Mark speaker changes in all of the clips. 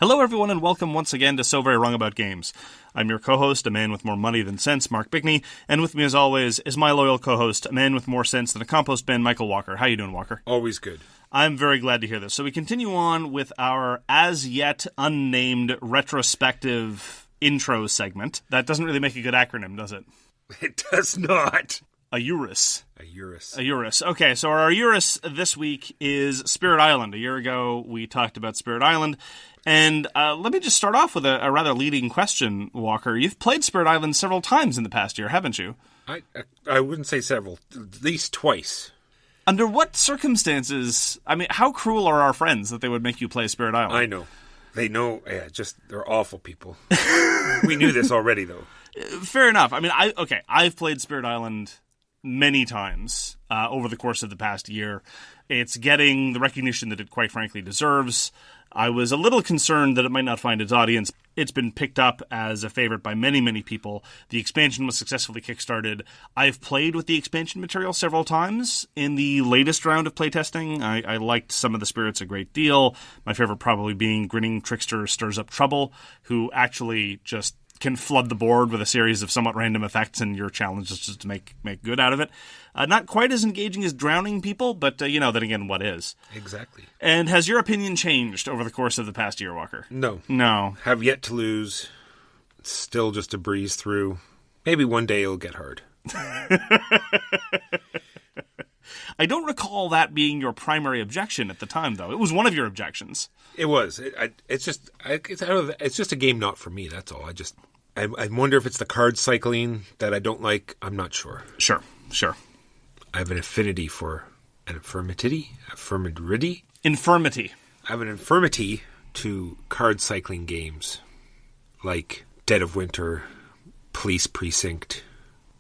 Speaker 1: Hello everyone and welcome once again to So Very Wrong About Games. I'm your co-host, a man with more money than sense, Mark Bickney, and with me as always is my loyal co-host, a man with more sense than a compost bin, Michael Walker. How you doing, Walker?
Speaker 2: Always good.
Speaker 1: I'm very glad to hear this. So we continue on with our as-yet unnamed retrospective intro segment. That doesn't really make a good acronym, does it?
Speaker 2: It does not.
Speaker 1: A EURIS.
Speaker 2: A EURIS.
Speaker 1: A EURIS. Okay, so our EURIS this week is Spirit Island. A year ago, we talked about Spirit Island. And let me just start off with a rather leading question, Walker. You've played Spirit Island several times in the past year, haven't you?
Speaker 2: I wouldn't say several. At least twice.
Speaker 1: Under what circumstances... I mean, how cruel are our friends that they would make you play Spirit Island?
Speaker 2: I know. They know. Yeah, they're awful people. We knew this already, though.
Speaker 1: Fair enough. I mean, I've played Spirit Island many times over the course of the past year. It's getting the recognition that it quite frankly deserves. I was a little concerned that it might not find its audience. It's been picked up as a favorite by many, many people. The expansion was successfully kickstarted. I've played with the expansion material several times in the latest round of playtesting. I liked some of the spirits a great deal. My favorite probably being Grinning Trickster Stirs Up Trouble, who actually just can flood the board with a series of somewhat random effects, and your challenge is just to make good out of it. Not quite as engaging as Drowning People, but then again, what is?
Speaker 2: Exactly.
Speaker 1: And has your opinion changed over the course of the past year, Walker?
Speaker 2: No.
Speaker 1: No.
Speaker 2: Have yet to lose. It's still just a breeze through. Maybe one day it'll get hard.
Speaker 1: I don't recall that being your primary objection at the time, though. It was one of your objections.
Speaker 2: It was. It's just a game not for me, that's all. I wonder if it's the card cycling that I don't like. I'm not sure.
Speaker 1: Sure.
Speaker 2: I have an affinity for an infirmity. I have an infirmity to card cycling games like Dead of Winter, Police Precinct,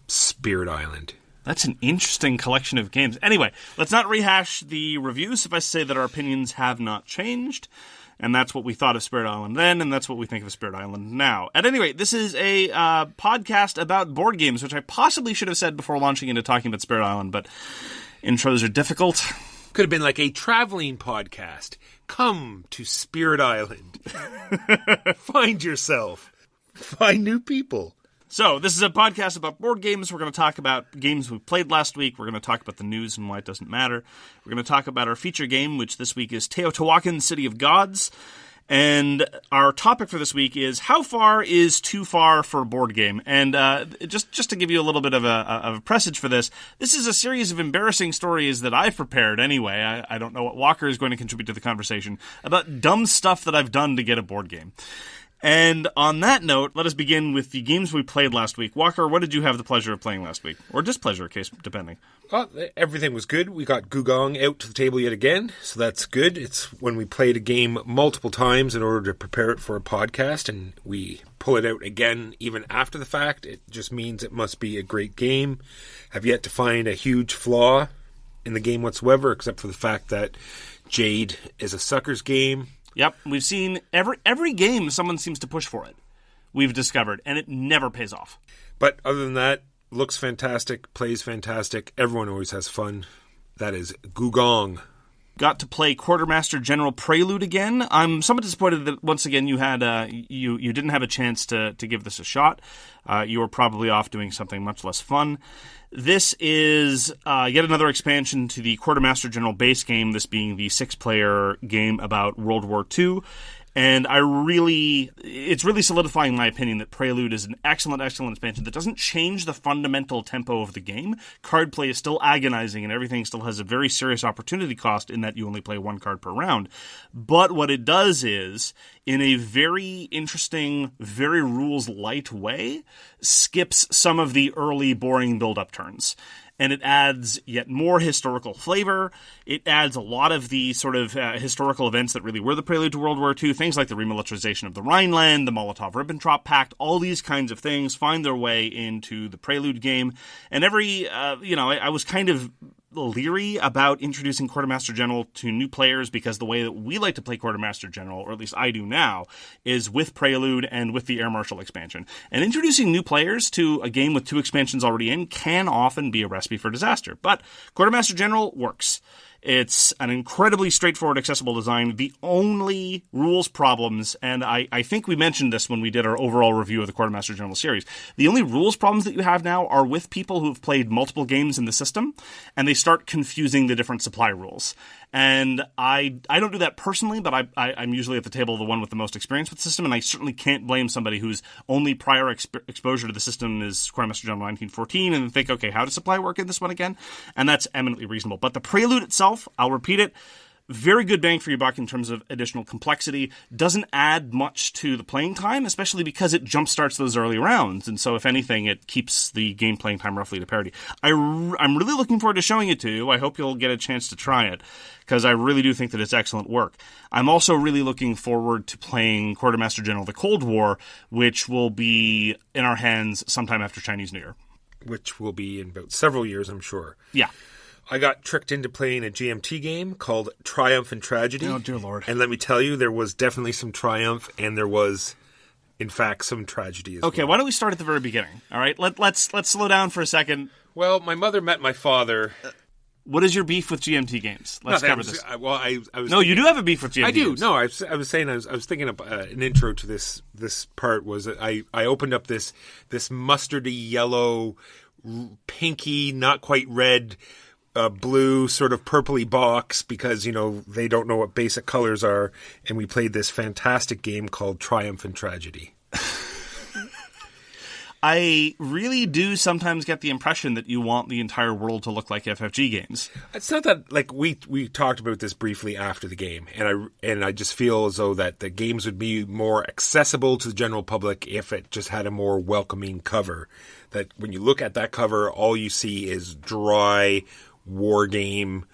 Speaker 2: Spirit Island.
Speaker 1: That's an interesting collection of games. Anyway, let's not rehash the reviews. Suffice to say that our opinions have not changed. And that's what we thought of Spirit Island then, and that's what we think of Spirit Island now. At any rate, this is a podcast about board games, which I possibly should have said before launching into talking about Spirit Island, but intros are difficult.
Speaker 2: Could have been like a traveling podcast. Come to Spirit Island. Find yourself. Find new people.
Speaker 1: So, this is a podcast about board games. We're going to talk about games we played last week. We're going to talk about the news and why it doesn't matter. We're going to talk about our feature game, which this week is Teotihuacan, City of Gods. And our topic for this week is, how far is too far for a board game? And just to give you a little bit of a presage for this is a series of embarrassing stories that I've prepared anyway. I don't know what Walker is going to contribute to the conversation, about dumb stuff that I've done to get a board game. And on that note, let us begin with the games we played last week. Walker, what did you have the pleasure of playing last week? Or displeasure, case depending.
Speaker 2: Well, everything was good. We got Gùgong out to the table yet again, so that's good. It's when we played a game multiple times in order to prepare it for a podcast, and we pull it out again even after the fact. It just means it must be a great game. Have yet to find a huge flaw in the game whatsoever, except for the fact that Jade is a sucker's game.
Speaker 1: Yep, we've seen every game someone seems to push for it, we've discovered, and it never pays off.
Speaker 2: But other than that, looks fantastic, plays fantastic, everyone always has fun. That is Gùgong.
Speaker 1: Got to play Quartermaster General Prelude again. I'm somewhat disappointed that once again you had you didn't have a chance to give this a shot. You were probably off doing something much less fun. This is yet another expansion to the Quartermaster General base game, this being the 6-player game about World War II. And it's really solidifying my opinion that Prelude is an excellent expansion that doesn't change the fundamental tempo of the game. Card play is still agonizing and everything still has a very serious opportunity cost in that you only play one card per round. But what it does is, in a very interesting, very rules-light way, skips some of the early boring build-up turns. And it adds yet more historical flavor. It adds a lot of the sort of historical events that really were the prelude to World War II, things like the remilitarization of the Rhineland, the Molotov-Ribbentrop Pact, all these kinds of things find their way into the Prelude game. And I was kind of leery about introducing Quartermaster General to new players because the way that we like to play Quartermaster General, or at least I do now, is with Prelude and with the Air Marshal expansion. And introducing new players to a game with 2 expansions already in can often be a recipe for disaster. But Quartermaster General works. It's an incredibly straightforward, accessible design. The only rules problems, and I think we mentioned this when we did our overall review of the Quartermaster General Series, the only rules problems that you have now are with people who've played multiple games in the system, and they start confusing the different supply rules. And I don't do that personally, but I'm usually at the table the one with the most experience with the system, and I certainly can't blame somebody whose only prior exposure to the system is Quartermaster General 1914 and think, okay, how does supply work in this one again? And that's eminently reasonable. But the Prelude itself, I'll repeat it, very good bang for your buck in terms of additional complexity. Doesn't add much to the playing time, especially because it jumpstarts those early rounds. And so, if anything, it keeps the game playing time roughly to parity. I'm really looking forward to showing it to you. I hope you'll get a chance to try it, because I really do think that it's excellent work. I'm also really looking forward to playing Quartermaster General the Cold War, which will be in our hands sometime after Chinese New Year.
Speaker 2: Which will be in about several years, I'm sure.
Speaker 1: Yeah.
Speaker 2: I got tricked into playing a GMT game called Triumph and Tragedy.
Speaker 1: Oh, dear Lord.
Speaker 2: And let me tell you, there was definitely some triumph, and there was, in fact, some tragedy as well.
Speaker 1: Okay, why don't we start at the very beginning, all right? Let's slow down for a second.
Speaker 2: Well, my mother met my father.
Speaker 1: What is your beef with GMT games? Let's cover this.
Speaker 2: I was.
Speaker 1: No, you do have a beef with GMT
Speaker 2: I do.
Speaker 1: games.
Speaker 2: No, I was saying I was thinking of an intro to this part was that I opened up this mustardy yellow, pinky, not quite red, blue sort of purpley box because, they don't know what basic colors are. And we played this fantastic game called Triumph and Tragedy.
Speaker 1: I really do sometimes get the impression that you want the entire world to look like FFG games.
Speaker 2: It's not that, we talked about this briefly after the game, and I just feel as though that the games would be more accessible to the general public if it just had a more welcoming cover. That when you look at that cover, all you see is dry war game,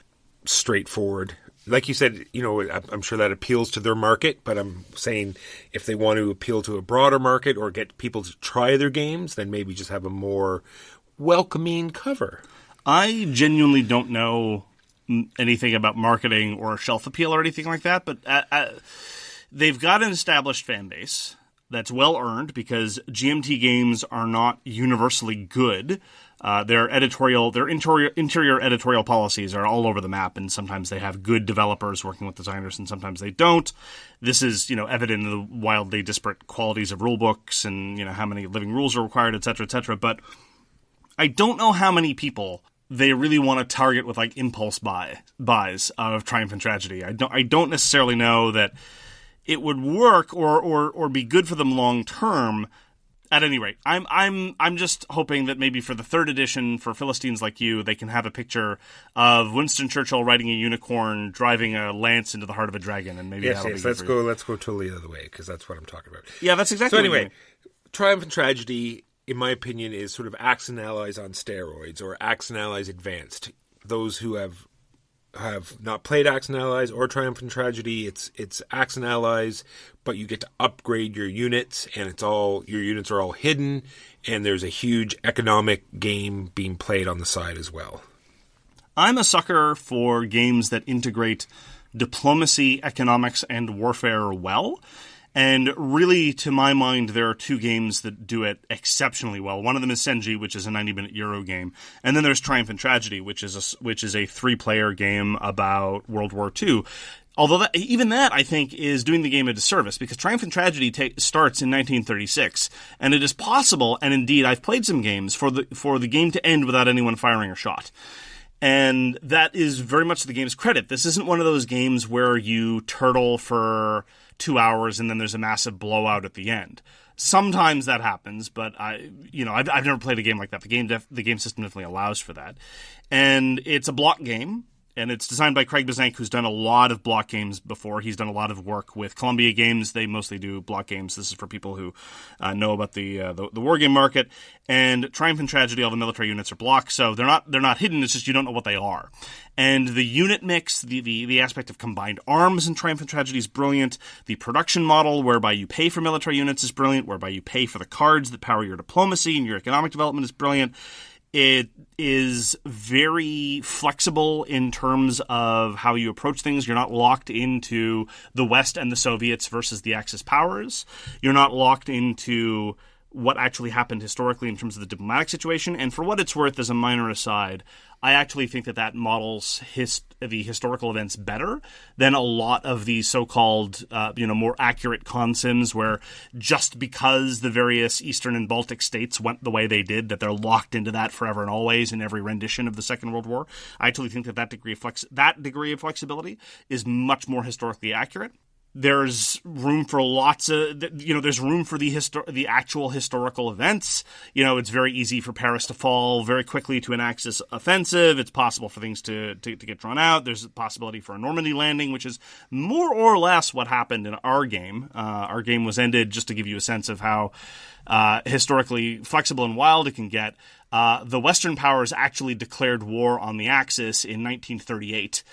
Speaker 2: straightforward. Like you said, I'm sure that appeals to their market, but I'm saying if they want to appeal to a broader market or get people to try their games, then maybe just have a more welcoming cover.
Speaker 1: I genuinely don't know anything about marketing or shelf appeal or anything like that, but they've got an established fan base that's well earned because GMT games are not universally good. Their interior editorial policies are all over the map, and sometimes they have good developers working with designers, and sometimes they don't. This is, evident in the wildly disparate qualities of rulebooks and, how many living rules are required, et cetera, but I don't know how many people they really want to target with, impulse buys of Triumph and Tragedy. I don't necessarily know that it would work or be good for them long term. At any rate, I'm just hoping that maybe for the third edition, for Philistines like you, they can have a picture of Winston Churchill riding a unicorn, driving a lance into the heart of a dragon, and maybe that'll be good
Speaker 2: let's
Speaker 1: for
Speaker 2: go.
Speaker 1: you.
Speaker 2: Let's go totally the other way because that's what I'm talking about.
Speaker 1: Yeah, that's exactly.
Speaker 2: So
Speaker 1: what
Speaker 2: anyway, Triumph and Tragedy, in my opinion, is sort of Axe and Allies on steroids, or Axe and Allies advanced. Those who have not played Axe and Allies or Triumph and Tragedy, it's Axe and Allies, but you get to upgrade your units, and your units are all hidden, and there's a huge economic game being played on the side as well.
Speaker 1: I'm a sucker for games that integrate diplomacy, economics, and warfare well. And really, to my mind, there are two games that do it exceptionally well. One of them is Senji, which is a 90-minute Euro game. And then there's Triumph and Tragedy, which is a 3-player game about World War II. Although even that, I think, is doing the game a disservice, because Triumph and Tragedy starts in 1936, and it is possible, and indeed I've played some games, for the game to end without anyone firing a shot. And that is very much the game's credit. This isn't one of those games where you turtle for 2 hours and then there's a massive blowout at the end. Sometimes that happens, but I've never played a game like that. The game system definitely allows for that. And it's a block game. And it's designed by Craig Besinque, who's done a lot of block games before. He's done a lot of work with Columbia Games. They mostly do block games. This is for people who know about the war game market. And Triumph and Tragedy, all the military units are blocked, so they're not hidden. It's just you don't know what they are. And the unit mix, the aspect of combined arms in Triumph and Tragedy is brilliant. The production model, whereby you pay for military units, is brilliant. Whereby you pay for the cards that power your diplomacy and your economic development is brilliant. It is very flexible in terms of how you approach things. You're not locked into the West and the Soviets versus the Axis powers. You're not locked into what actually happened historically in terms of the diplomatic situation. And for what it's worth, as a minor aside, I actually think that models the historical events better than a lot of the so-called, more accurate consims, where just because the various Eastern and Baltic states went the way they did, that they're locked into that forever and always in every rendition of the Second World War. I actually think that degree of flexibility is much more historically accurate. There's room for there's room for the actual historical events. It's very easy for Paris to fall very quickly to an Axis offensive. It's possible for things to get drawn out. There's a possibility for a Normandy landing, which is more or less what happened in our game. Our game was ended, just to give you a sense of how historically flexible and wild it can get. The Western powers actually declared war on the Axis in 1938.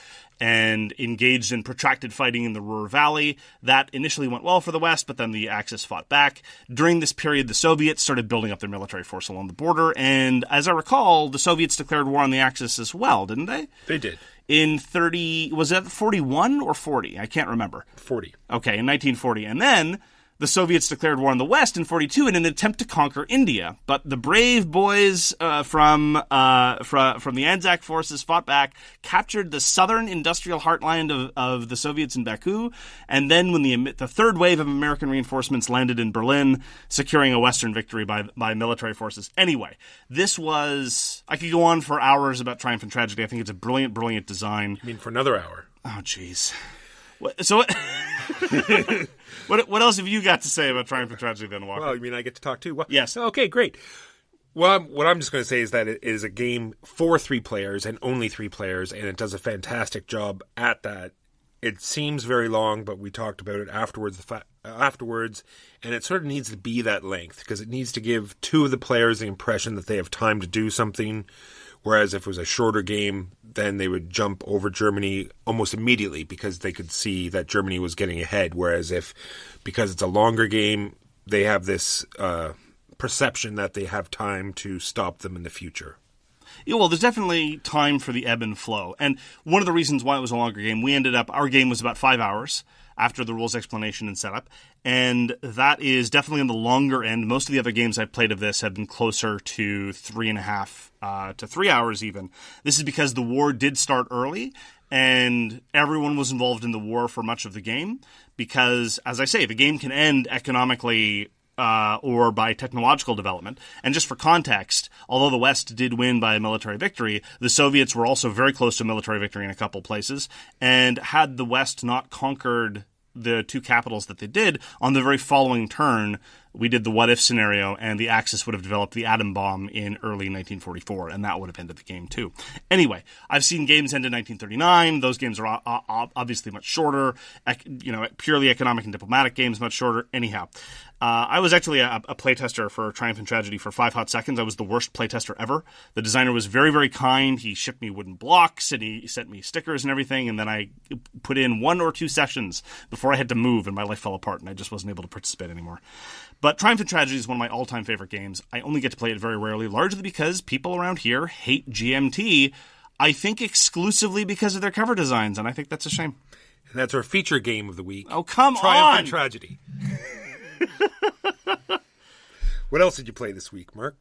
Speaker 1: And engaged in protracted fighting in the Ruhr Valley. That initially went well for the West, but then the Axis fought back. During this period, the Soviets started building up their military force along the border, and as I recall, the Soviets declared war on the Axis as well, didn't they?
Speaker 2: They did.
Speaker 1: In 30... was that 41 or 40? I can't remember.
Speaker 2: 40.
Speaker 1: Okay, in 1940. And then the Soviets declared war on the West in 42 in an attempt to conquer India. But the brave boys from the Anzac forces fought back, captured the southern industrial heartland of the Soviets in Baku, and then when the third wave of American reinforcements landed in Berlin, securing a Western victory by military forces. Anyway, this was... I could go on for hours about Triumph and Tragedy. I think it's a brilliant, brilliant design.
Speaker 2: You mean for another hour?
Speaker 1: Oh, jeez. So... What else have you got to say about Triumph and Tragedy then, Walker?
Speaker 2: Well, you mean I get to talk too? Well,
Speaker 1: yes.
Speaker 2: Okay, great. Well, what I'm just going to say is that it is a game for 3 players and only 3 players, and it does a fantastic job at that. It seems very long, but we talked about it afterwards, and it sort of needs to be that length, because it needs to give 2 of the players the impression that they have time to do something, whereas if it was a shorter game, then they would jump over Germany almost immediately because they could see that Germany was getting ahead, whereas because it's a longer game, they have this perception that they have time to stop them in the future.
Speaker 1: Yeah, well, there's definitely time for the ebb and flow. And one of the reasons why it was a longer game, our game was about 5 hours after the rules explanation and setup. And that is definitely on the longer end. Most of the other games I've played of this have been closer to 3.5 to 3 hours even. This is because the war did start early, and everyone was involved in the war for much of the game. Because, as I say, the game can end economically or by technological development. And just for context, although the West did win by a military victory, the Soviets were also very close to a military victory in a couple places. And had the West not conquered the 2 capitals that they did, on the very following turn, we did the what-if scenario, and the Axis would have developed the atom bomb in early 1944, and that would have ended the game too. Anyway, I've seen games end in 1939. Those games are obviously much shorter. Purely economic and diplomatic games, much shorter. Anyhow, I was actually a playtester for Triumph and Tragedy for 5 hot seconds. I was the worst playtester ever. The designer was very, very kind. He shipped me wooden blocks, and he sent me stickers and everything, and then I put in 1 or 2 sessions before I had to move, and my life fell apart, and I just wasn't able to participate anymore. But Triumph and Tragedy is one of my all-time favorite games. I only get to play it very rarely, largely because people around here hate GMT, I think exclusively because of their cover designs, and I think that's a shame.
Speaker 2: And that's our feature game of the week.
Speaker 1: Oh, come on!
Speaker 2: Triumph and Tragedy. What else did you play this week, Mark?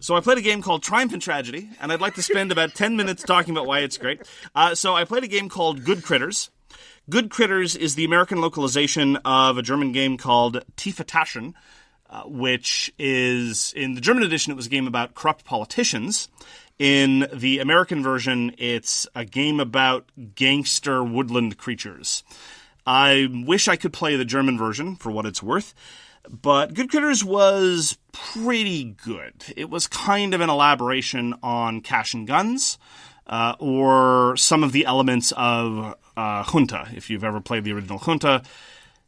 Speaker 1: So I played a game called Triumph and Tragedy, and I'd like to spend about 10 minutes talking about why it's great. So I played a game called Goodcritters. Goodcritters is the American localization of a German game called Teotihuacan, which is, in the German edition, it was a game about corrupt politicians. In the American version, it's a game about gangster woodland creatures. I wish I could play the German version, for what it's worth, but Goodcritters was pretty good. It was kind of an elaboration on Cash and Guns, or some of the elements of Junta. If you've ever played the original Junta,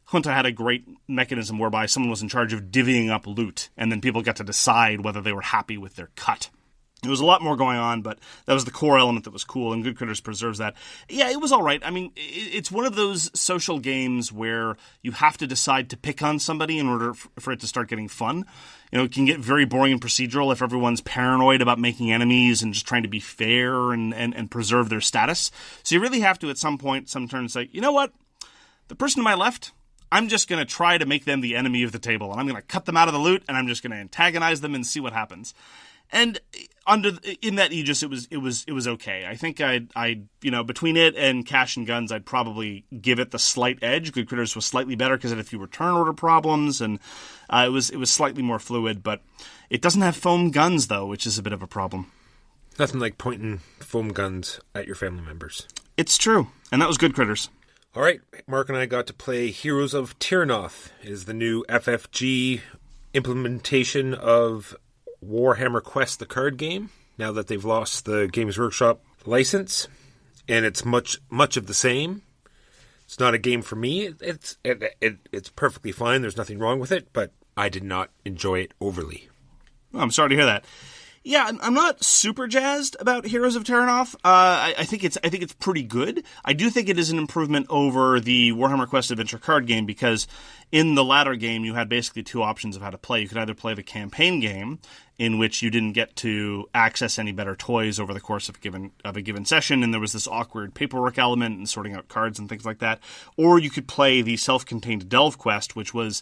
Speaker 1: Junta had a great mechanism whereby someone was in charge of divvying up loot, and then people got to decide whether they were happy with their cut. There was a lot more going on, but that was the core element that was cool, and Goodcritters preserves that. Yeah, it was all right. I mean, it's one of those social games where you have to decide to pick on somebody in order for it to start getting fun. It can get very boring and procedural if everyone's paranoid about making enemies and just trying to be fair and preserve their status. So you really have to, at some point, some turn, say, you know what? The person to my left, I'm just going to try to make them the enemy of the table, and I'm going to cut them out of the loot, and I'm just going to antagonize them and see what happens. And in that Aegis, it was okay. I think I between it and Cash and Guns, I'd probably give it the slight edge. Goodcritters was slightly better because it had a few return order problems, and it was slightly more fluid. But it doesn't have foam guns though, which is a bit of a problem.
Speaker 2: Nothing like pointing foam guns at your family members.
Speaker 1: It's true, and that was Goodcritters.
Speaker 2: All right, Mark and I got to play Heroes of Terrinoth. It is the new FFG implementation of Warhammer Quest, the card game, now that they've lost the Games Workshop license, and it's much of the same. It's not a game for me. It's perfectly fine. There's nothing wrong with it, but I did not enjoy it overly.
Speaker 1: Well, I'm sorry to hear that. Yeah, I'm not super jazzed about Heroes of Terrinoth. I think it's pretty good. I do think it is an improvement over the Warhammer Quest Adventure card game because in the latter game you had basically two options of how to play. You could either play the campaign game, in which you didn't get to access any better toys over the course of a given session, and there was this awkward paperwork element and sorting out cards and things like that, or you could play the self-contained Delve Quest, which was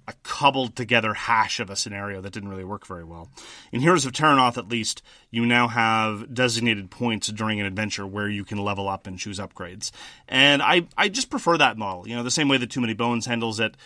Speaker 1: a cobbled together hash of a scenario that didn't really work very well. In Heroes of Terrinoth, at least, you now have designated points during an adventure where you can level up and choose upgrades. And I just prefer that model. The same way that Too Many Bones handles it.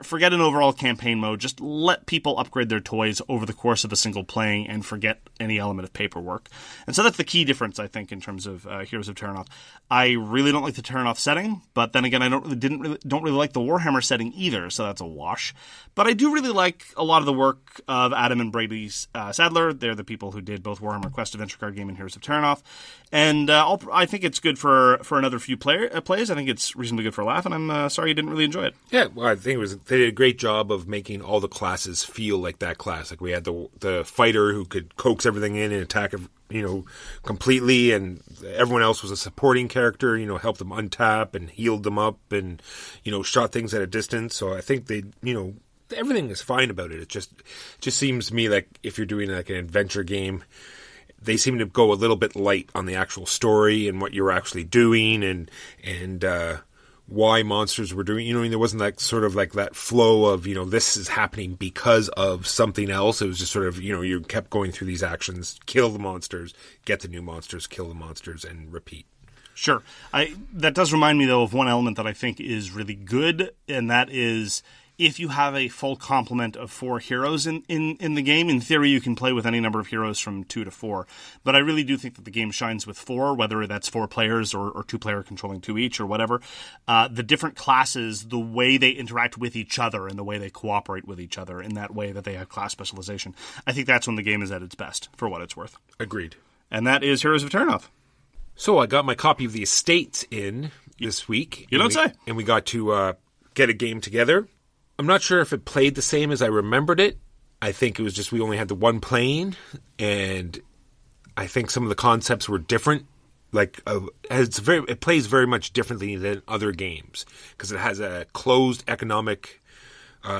Speaker 1: Forget an overall campaign mode. Just let people upgrade their toys over the course of a single playing and forget any element of paperwork. And so that's the key difference, I think, in terms of Heroes of Terrinoth. I really don't like the Terrinoth setting, but then again, I don't really like the Warhammer setting either, so that's a wash. But I do really like a lot of the work of Adam and Brady's Sadler. They're the people who did both Warhammer Quest Adventure card game and Heroes of Terrinoth. And I think it's good for another few plays. I think it's reasonably good for a laugh, and I'm sorry you didn't really enjoy it.
Speaker 2: Yeah, well, I think they did a great job of making all the classes feel like that class. Like we had the fighter who could coax everything in and attack, completely, and everyone else was a supporting character. Helped them untap and healed them up, and shot things at a distance. So I think they, everything is fine about it. It just seems to me like if you're doing like an adventure game, they seem to go a little bit light on the actual story and what you're actually doing and why monsters were doing. There wasn't that sort of like that flow of, this is happening because of something else. It was just sort of, you kept going through these actions, kill the monsters, get the new monsters, kill the monsters, and repeat.
Speaker 1: Sure. That does remind me, though, of one element that I think is really good, and that is if you have a full complement of 4 heroes in the game, in theory you can play with any number of heroes from 2 to 4. But I really do think that the game shines with 4, whether that's 4 players or 2-player controlling 2 each or whatever. The different classes, the way they interact with each other and the way they cooperate with each other in that way that they have class specialization. I think that's when the game is at its best, for what it's worth.
Speaker 2: Agreed.
Speaker 1: And that is Heroes of Terrinoth.
Speaker 2: So I got my copy of the Estates in this week.
Speaker 1: You don't say.
Speaker 2: And we got to get a game together. I'm not sure if it played the same as I remembered it. I think it was just we only had the one playing, and I think some of the concepts were different. Like it plays very much differently than other games because it has a closed economic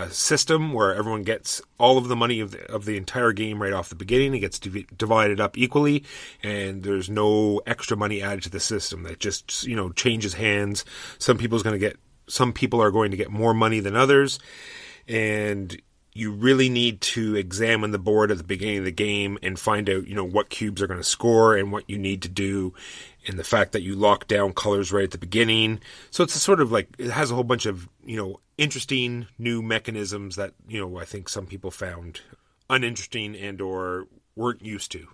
Speaker 2: system where everyone gets all of the money of the entire game right off the beginning. It gets divided up equally, and there's no extra money added to the system. That just changes hands. Some people are going to get more money than others, and you really need to examine the board at the beginning of the game and find out, what cubes are going to score and what you need to do, and the fact that you lock down colors right at the beginning. So it's a sort of like, it has a whole bunch of, interesting new mechanisms that, I think some people found uninteresting and or weren't used to.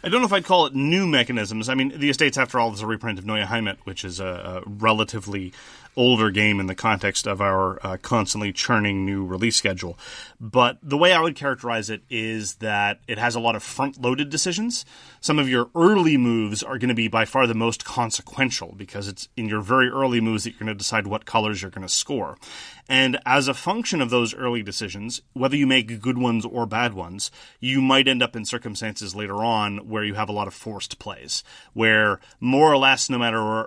Speaker 1: I don't know if I'd call it new mechanisms. I mean, the Estates, after all, is a reprint of Neue Heimat, which is a relatively older game in the context of our constantly churning new release schedule. But the way I would characterize it is that it has a lot of front-loaded decisions. Some of your early moves are going to be by far the most consequential because it's in your very early moves that you're going to decide what colors you're going to score. And as a function of those early decisions, whether you make good ones or bad ones, you might end up in circumstances later on where you have a lot of forced plays, where more or less, no matter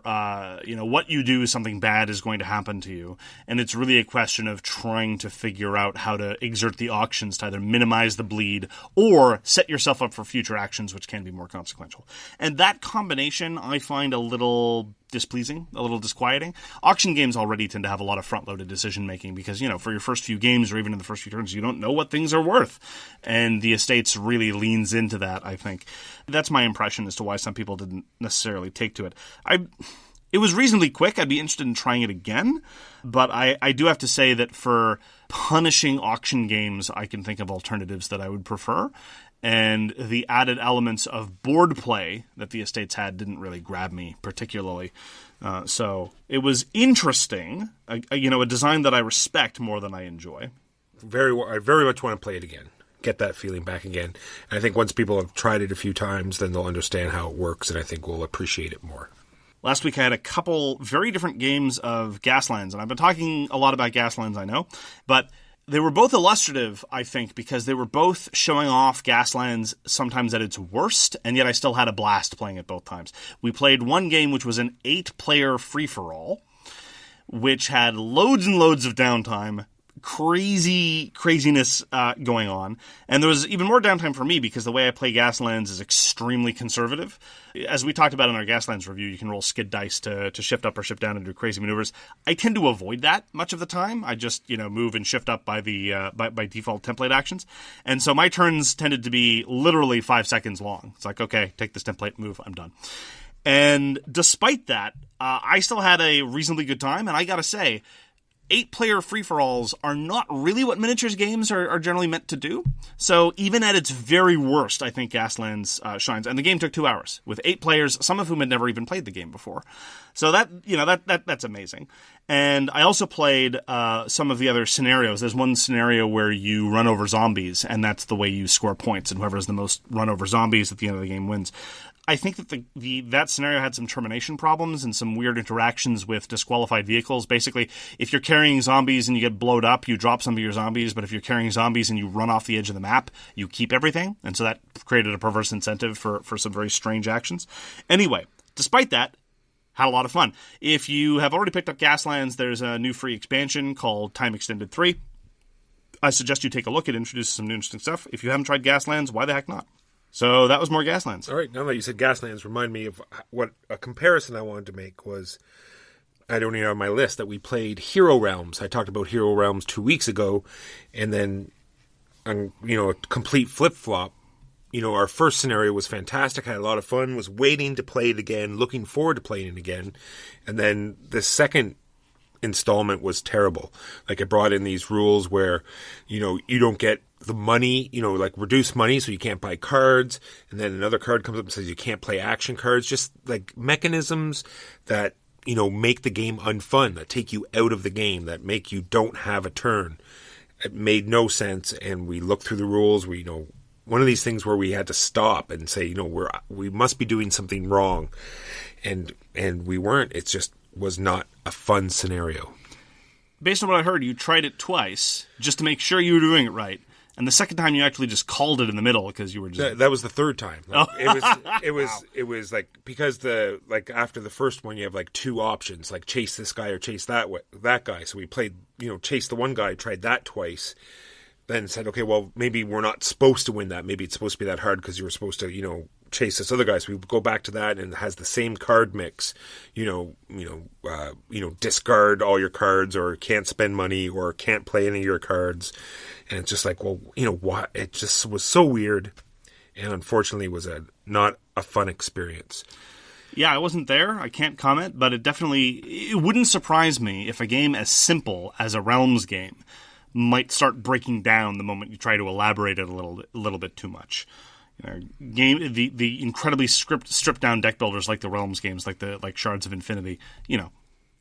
Speaker 1: what you do, something bad is going to happen to you. And it's really a question of trying to figure out how to exert the auctions to either minimize the bleed or set yourself up for future actions, which can be more consequential. And that combination I find a little displeasing, a little disquieting. Auction games already tend to have a lot of front-loaded decision-making because, for your first few games or even in the first few turns, you don't know what things are worth. And the Estates really leans into that, I think. That's my impression as to why some people didn't necessarily take to it. It was reasonably quick. I'd be interested in trying it again. But I do have to say that for punishing auction games, I can think of alternatives that I would prefer. And the added elements of board play that the Estates had didn't really grab me particularly. So it was interesting, a design that I respect more than I enjoy.
Speaker 2: I very much want to play it again. Get that feeling back again. And I think once people have tried it a few times, then they'll understand how it works, and I think we'll appreciate it more.
Speaker 1: Last week I had a couple very different games of Gaslands, and I've been talking a lot about Gaslands, I know, but they were both illustrative, I think, because they were both showing off Gaslands sometimes at its worst, and yet I still had a blast playing it both times. We played one game which was an 8-player free-for-all, which had loads and loads of downtime, craziness going on. And there was even more downtime for me because the way I play Gaslands is extremely conservative. As we talked about in our Gaslands review, you can roll skid dice to shift up or shift down and do crazy maneuvers. I tend to avoid that much of the time. I just, move and shift up by the by default template actions. And so my turns tended to be literally 5 seconds long. It's like, okay, take this template, move, I'm done. And despite that, I still had a reasonably good time. And I gotta say, 8-player free-for-alls are not really what miniatures games are generally meant to do. So even at its very worst, I think Gaslands shines. And the game took 2 hours with 8 players, some of whom had never even played the game before. So that's amazing. And I also played some of the other scenarios. There's one scenario where you run over zombies, and that's the way you score points. And whoever has the most run over zombies at the end of the game wins. I think that that scenario had some termination problems and some weird interactions with disqualified vehicles. Basically, if you're carrying zombies and you get blowed up, you drop some of your zombies. But if you're carrying zombies and you run off the edge of the map, you keep everything. And so that created a perverse incentive for some very strange actions. Anyway, despite that, had a lot of fun. If you have already picked up Gaslands, there's a new free expansion called Time Extended 3. I suggest you take a look. It introduces some new interesting stuff. If you haven't tried Gaslands, why the heck not? So that was more Gaslands.
Speaker 2: All right, now that you said Gaslands, remind me of what a comparison I wanted to make was, I don't even have on my list, that we played Hero Realms. I talked about Hero Realms 2 weeks ago, and then, a complete flip-flop. Our first scenario was fantastic, I had a lot of fun, was waiting to play it again, looking forward to playing it again, and then the second installment was terrible. Like, it brought in these rules where, you don't get the money, like reduce money so you can't buy cards, and then another card comes up and says you can't play action cards, just like mechanisms that, make the game unfun, that take you out of the game, that make you don't have a turn. It made no sense, and we looked through the rules, one of these things where we had to stop and say, we must be doing something wrong, and we weren't. It just was not a fun scenario.
Speaker 1: Based on what I heard, you tried it twice just to make sure you were doing it right. And the second time you actually just called it in the middle because you were just...
Speaker 2: That was the third time. It was like, because after the first one you have like 2 options, like chase this guy or chase that guy. So we played, chase the one guy, tried that twice, then said, okay, well, maybe we're not supposed to win that. Maybe it's supposed to be that hard because you were supposed to, chase this other guy. So we go back to that, and it has the same card mix, discard all your cards, or can't spend money, or can't play any of your cards. And it's just like, well, what? It just was so weird, and unfortunately was not a fun experience.
Speaker 1: Yeah, I wasn't there. I can't comment, but it wouldn't surprise me if a game as simple as a Realms game might start breaking down the moment you try to elaborate it a little bit too much. The incredibly stripped down deck builders like the Realms games, like Shards of Infinity,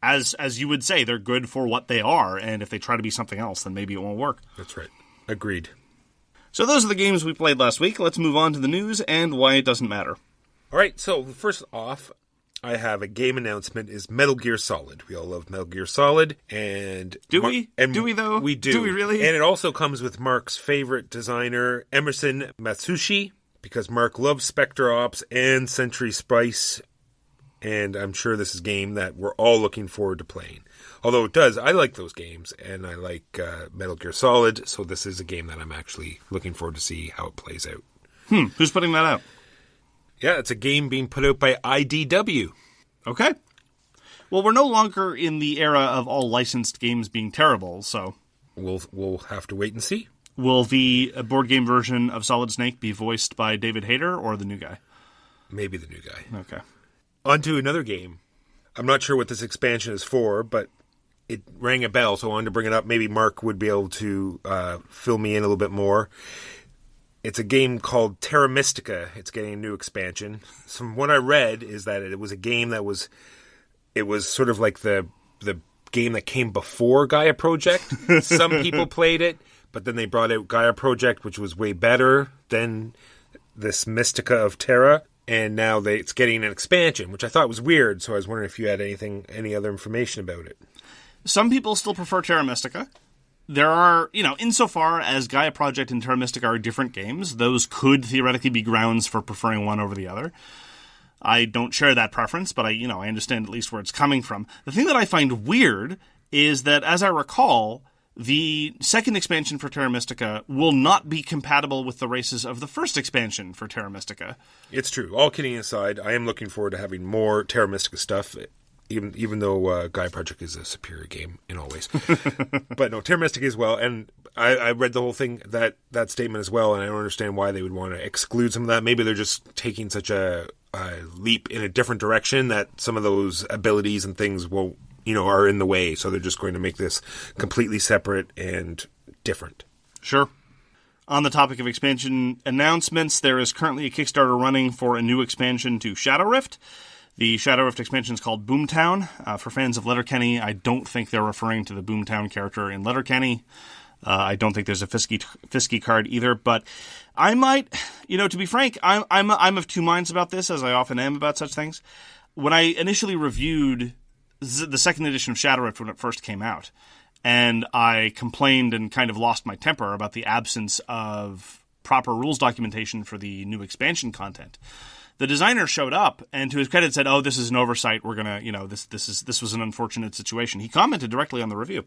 Speaker 1: as you would say, they're good for what they are, and if they try to be something else, then maybe it won't work.
Speaker 2: That's right. Agreed.
Speaker 1: So those are the games we played last week. Let's move on to the news and why it doesn't matter.
Speaker 2: All right, so first off, I have a game announcement is Metal Gear Solid. We all love Metal Gear Solid. And
Speaker 1: do we?
Speaker 2: And
Speaker 1: do we, though?
Speaker 2: We do.
Speaker 1: Do we really?
Speaker 2: And it also comes with Mark's favorite designer, Emerson Matsushi, because Mark loves Spectre Ops and Century Spice. And I'm sure this is a game that we're all looking forward to playing. Although I like those games, and I like Metal Gear Solid, so this is a game that I'm actually looking forward to see how it plays out.
Speaker 1: Who's putting that out?
Speaker 2: Yeah, it's a game being put out by IDW.
Speaker 1: Okay. Well, we're no longer in the era of all licensed games being terrible, so...
Speaker 2: We'll have to wait and see.
Speaker 1: Will the board game version of Solid Snake be voiced by David Hayter or the new guy?
Speaker 2: Maybe the new guy.
Speaker 1: Okay.
Speaker 2: On to another game. I'm not sure what this expansion is for, but it rang a bell, so I wanted to bring it up. Maybe Mark would be able to fill me in a little bit more. It's a game called Terra Mystica. It's getting a new expansion. From what I read is that it was a game that was... It was sort of like the game that came before Gaia Project. Some people played it, but then they brought out Gaia Project, which was way better than this Mystica of Terra. And now it's getting an expansion, which I thought was weird. So I was wondering if you had any other information about it.
Speaker 1: Some people still prefer Terra Mystica. There are, insofar as Gaia Project and Terra Mystica are different games, those could theoretically be grounds for preferring one over the other. I don't share that preference, but I understand at least where it's coming from. The thing that I find weird is that, as I recall, the second expansion for Terra Mystica will not be compatible with the races of the first expansion for Terra Mystica.
Speaker 2: It's true. All kidding aside, I am looking forward to having more Terra Mystica stuff, even though Gaia Project is a superior game in all ways. But no, Terra Mystica as well, and I read the whole thing, that statement as well, and I don't understand why they would want to exclude some of that. Maybe they're just taking such a leap in a different direction that some of those abilities and things will, are in the way. So they're just going to make this completely separate and different.
Speaker 1: Sure. On the topic of expansion announcements, there is currently a Kickstarter running for a new expansion to Shadow Rift. The Shadow Rift expansion is called Boomtown. For fans of Letterkenny, I don't think they're referring to the Boomtown character in Letterkenny. I don't think there's a Fisky card either, but I might, to be frank, I'm of two minds about this, as I often am about such things. When I initially reviewed the second edition of Shadow Rift when it first came out, and I complained and kind of lost my temper about the absence of proper rules documentation for the new expansion content, the designer showed up and, to his credit, said, "Oh, this is an oversight. We're gonna, this was an unfortunate situation." He commented directly on the review,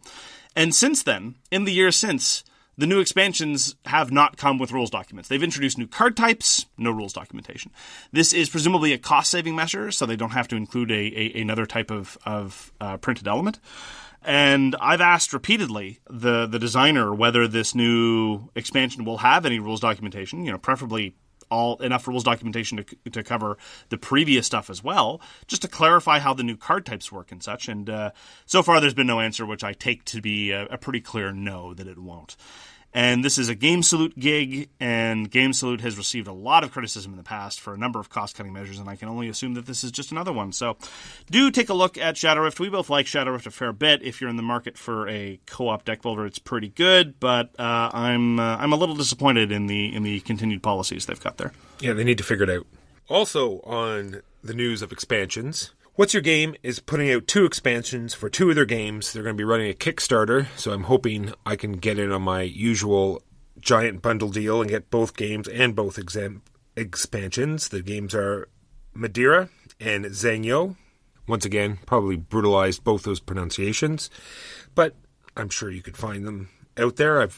Speaker 1: and since then, in the years since, the new expansions have not come with rules documents. They've introduced new card types, no rules documentation. This is presumably a cost-saving measure, so they don't have to include another type of printed element. And I've asked repeatedly the designer whether this new expansion will have any rules documentation, preferably enough rules documentation to cover the previous stuff as well, just to clarify how the new card types work and such. And so far there's been no answer, which I take to be a pretty clear no, that it won't. And this is a Game Salute gig, and Game Salute has received a lot of criticism in the past for a number of cost-cutting measures, and I can only assume that this is just another one. So do take a look at Shadow Rift. We both like Shadow Rift a fair bit. If you're in the market for a co-op deck builder, it's pretty good, but I'm a little disappointed in the continued policies they've got there.
Speaker 2: Yeah, they need to figure it out. Also, on the news of expansions, What's Your Game is putting out 2 expansions for 2 of their games. They're going to be running a Kickstarter, so I'm hoping I can get in on my usual giant bundle deal and get both games and both expansions. The games are Madeira and Zangyo. Once again, probably brutalized both those pronunciations, but I'm sure you could find them out there. I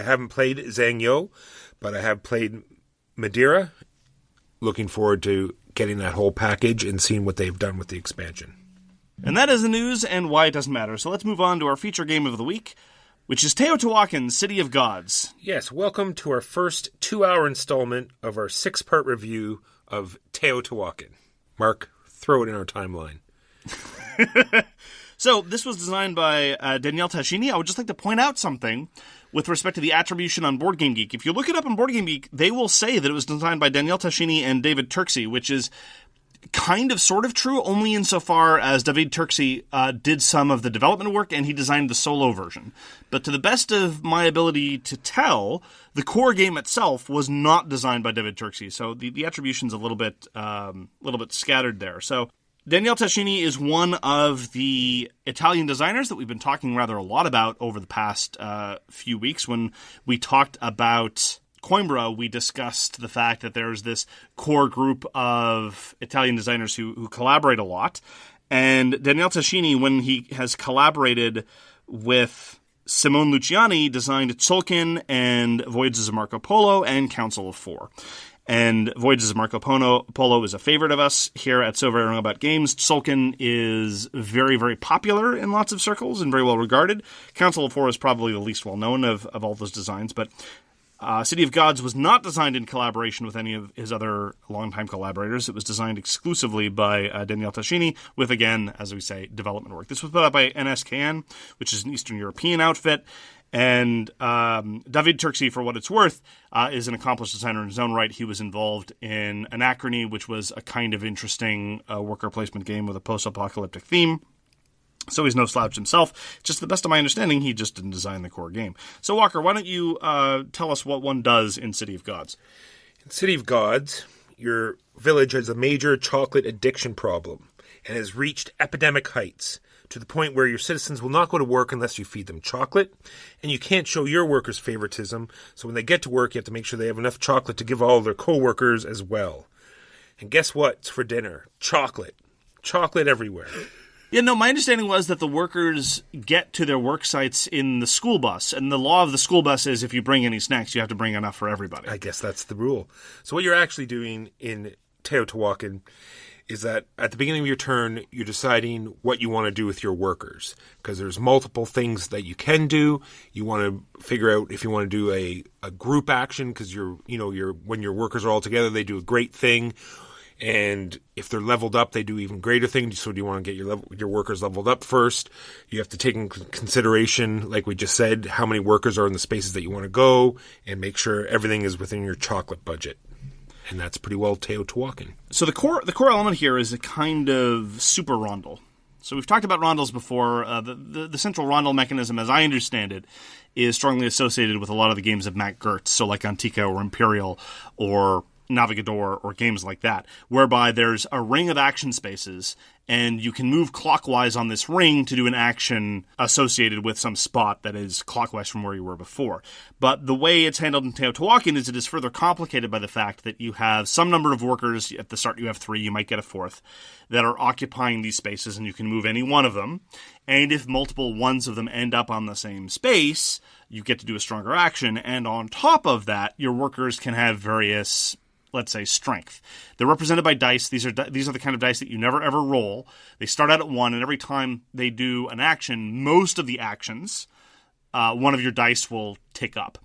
Speaker 2: haven't played Zangyo, but I have played Madeira. Looking forward to getting that whole package and seeing what they've done with the expansion.
Speaker 1: And that is the news and why it doesn't matter. So let's move on to our feature game of the week, which is Teotihuacan, City of Gods.
Speaker 2: Yes, welcome to our first 2-hour installment of our 6-part review of Teotihuacan. Mark, throw it in our timeline.
Speaker 1: So this was designed by Danielle Tascini. I would just like to point out something with respect to the attribution on Board Game Geek. If you look it up on Board Game Geek, they will say that it was designed by Danielle Tascini and David Turksey, which is kind of sort of true, only insofar as David Turksey did some of the development work and he designed the solo version. But to the best of my ability to tell, the core game itself was not designed by David Turksey. So the attribution's a little bit scattered there. So Danielle Tascini is one of the Italian designers that we've been talking rather a lot about over the past few weeks. When we talked about Coimbra, we discussed the fact that there's this core group of Italian designers who collaborate a lot. And Danielle Tascini, when he has collaborated with Simone Luciani, designed Tzolk'in and Voyages of Marco Polo and Council of Four. And Voyages of Marco Polo is a favorite of us here at So Very Wrong About Games. Tzolk'in is very, very popular in lots of circles and very well regarded. Council of Four is probably the least well known of all those designs, but City of Gods was not designed in collaboration with any of his other longtime collaborators. It was designed exclusively by Daniele Tascini with, again, as we say, development work. This was put out by NSKN, which is an Eastern European outfit. And David Turksi, for what it's worth, is an accomplished designer in his own right. He was involved in Anachrony, which was a kind of interesting worker placement game with a post-apocalyptic theme. So he's no slouch himself. Just to the best of my understanding, he just didn't design the core game. So Walker, why don't you tell us what one does in City of Gods?
Speaker 2: In City of Gods, your village has a major chocolate addiction problem and has reached epidemic heights, to the point where your citizens will not go to work unless you feed them chocolate, and you can't show your workers favoritism, so when they get to work, you have to make sure they have enough chocolate to give all their co-workers as well. And guess what's for dinner? Chocolate. Chocolate everywhere.
Speaker 1: Yeah, no, my understanding was that the workers get to their work sites in the school bus, and the law of the school bus is if you bring any snacks, you have to bring enough for everybody.
Speaker 2: I guess that's the rule. So what you're actually doing in Teotihuacan is that at the beginning of your turn, you're deciding what you want to do with your workers. Because there's multiple things that you can do. You want to figure out if you want to do a group action, because when your workers are all together, they do a great thing. And if they're leveled up, they do even greater things. So do you want to get your workers leveled up first? You have to take into consideration, like we just said, how many workers are in the spaces that you want to go, and make sure everything is within your chocolate budget. And that's pretty well Teotihuacan.
Speaker 1: So the core element here is a kind of super rondel. So we've talked about rondels before. The central rondel mechanism, as I understand it, is strongly associated with a lot of the games of Matt Gertz, so like Antica or Imperial or Navigador or games like that, whereby there's a ring of action spaces, and you can move clockwise on this ring to do an action associated with some spot that is clockwise from where you were before. But the way it's handled in Teotihuacan is it is further complicated by the fact that you have some number of workers. At the start you have 3, you might get a 4th, that are occupying these spaces, and you can move any one of them. And if multiple ones of them end up on the same space, you get to do a stronger action. And on top of that, your workers can have various, let's say, strength. They're represented by dice. These are the kind of dice that you never ever roll. They start out at 1, and every time they do an action, most of the actions, one of your dice will tick up.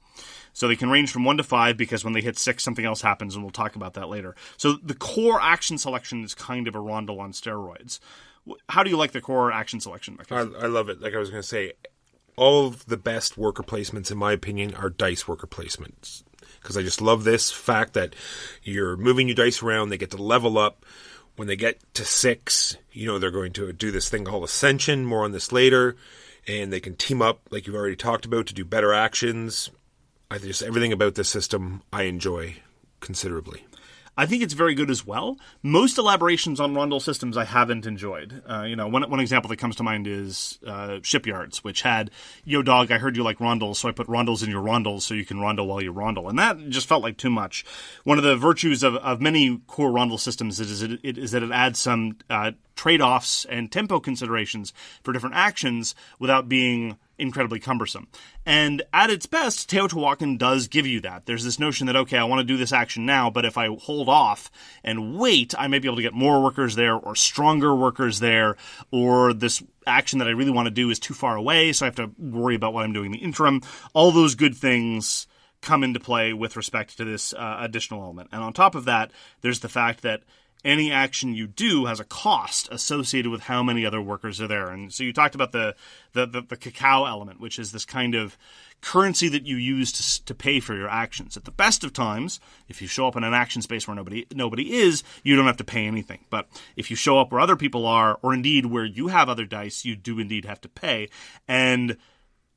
Speaker 1: So they can range from 1 to 5, because when they hit 6, something else happens, and we'll talk about that later. So the core action selection is kind of a rondel on steroids. How do you like the core action selection mechanism?
Speaker 2: I love it. Like I was going to say, all of the best worker placements, in my opinion, are dice worker placements. Because I just love this fact that you're moving your dice around, they get to level up. When they get to 6, they're going to do this thing called Ascension, more on this later, and they can team up, like you've already talked about, to do better actions. Everything about this system I enjoy considerably.
Speaker 1: I think it's very good as well. Most elaborations on rondel systems I haven't enjoyed. One example that comes to mind is Shipyards, which had, yo dog, I heard you like rondels, so I put rondels in your rondels so you can rondel while you rondel. And that just felt like too much. One of the virtues of many core rondel systems is that it adds some trade-offs and tempo considerations for different actions without being incredibly cumbersome. And at its best, Teotihuacan does give you that. There's this notion that, okay, I want to do this action now, but if I hold off and wait, I may be able to get more workers there or stronger workers there, or this action that I really want to do is too far away, so I have to worry about what I'm doing in the interim. All those good things come into play with respect to this additional element. And on top of that, there's the fact that any action you do has a cost associated with how many other workers are there. And so you talked about the cacao element, which is this kind of currency that you use to pay for your actions. At the best of times, if you show up in an action space where nobody is, you don't have to pay anything. But if you show up where other people are, or indeed where you have other dice, you do indeed have to pay. And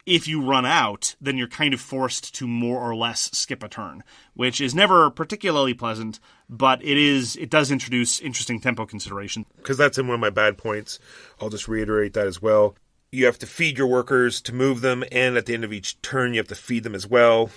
Speaker 1: if you run out, then you're kind of forced to more or less skip a turn, which is never particularly pleasant, but it does introduce interesting tempo consideration.
Speaker 2: Because that's in one of my bad points. I'll just reiterate that as well. You have to feed your workers to move them, and at the end of each turn, you have to feed them as well.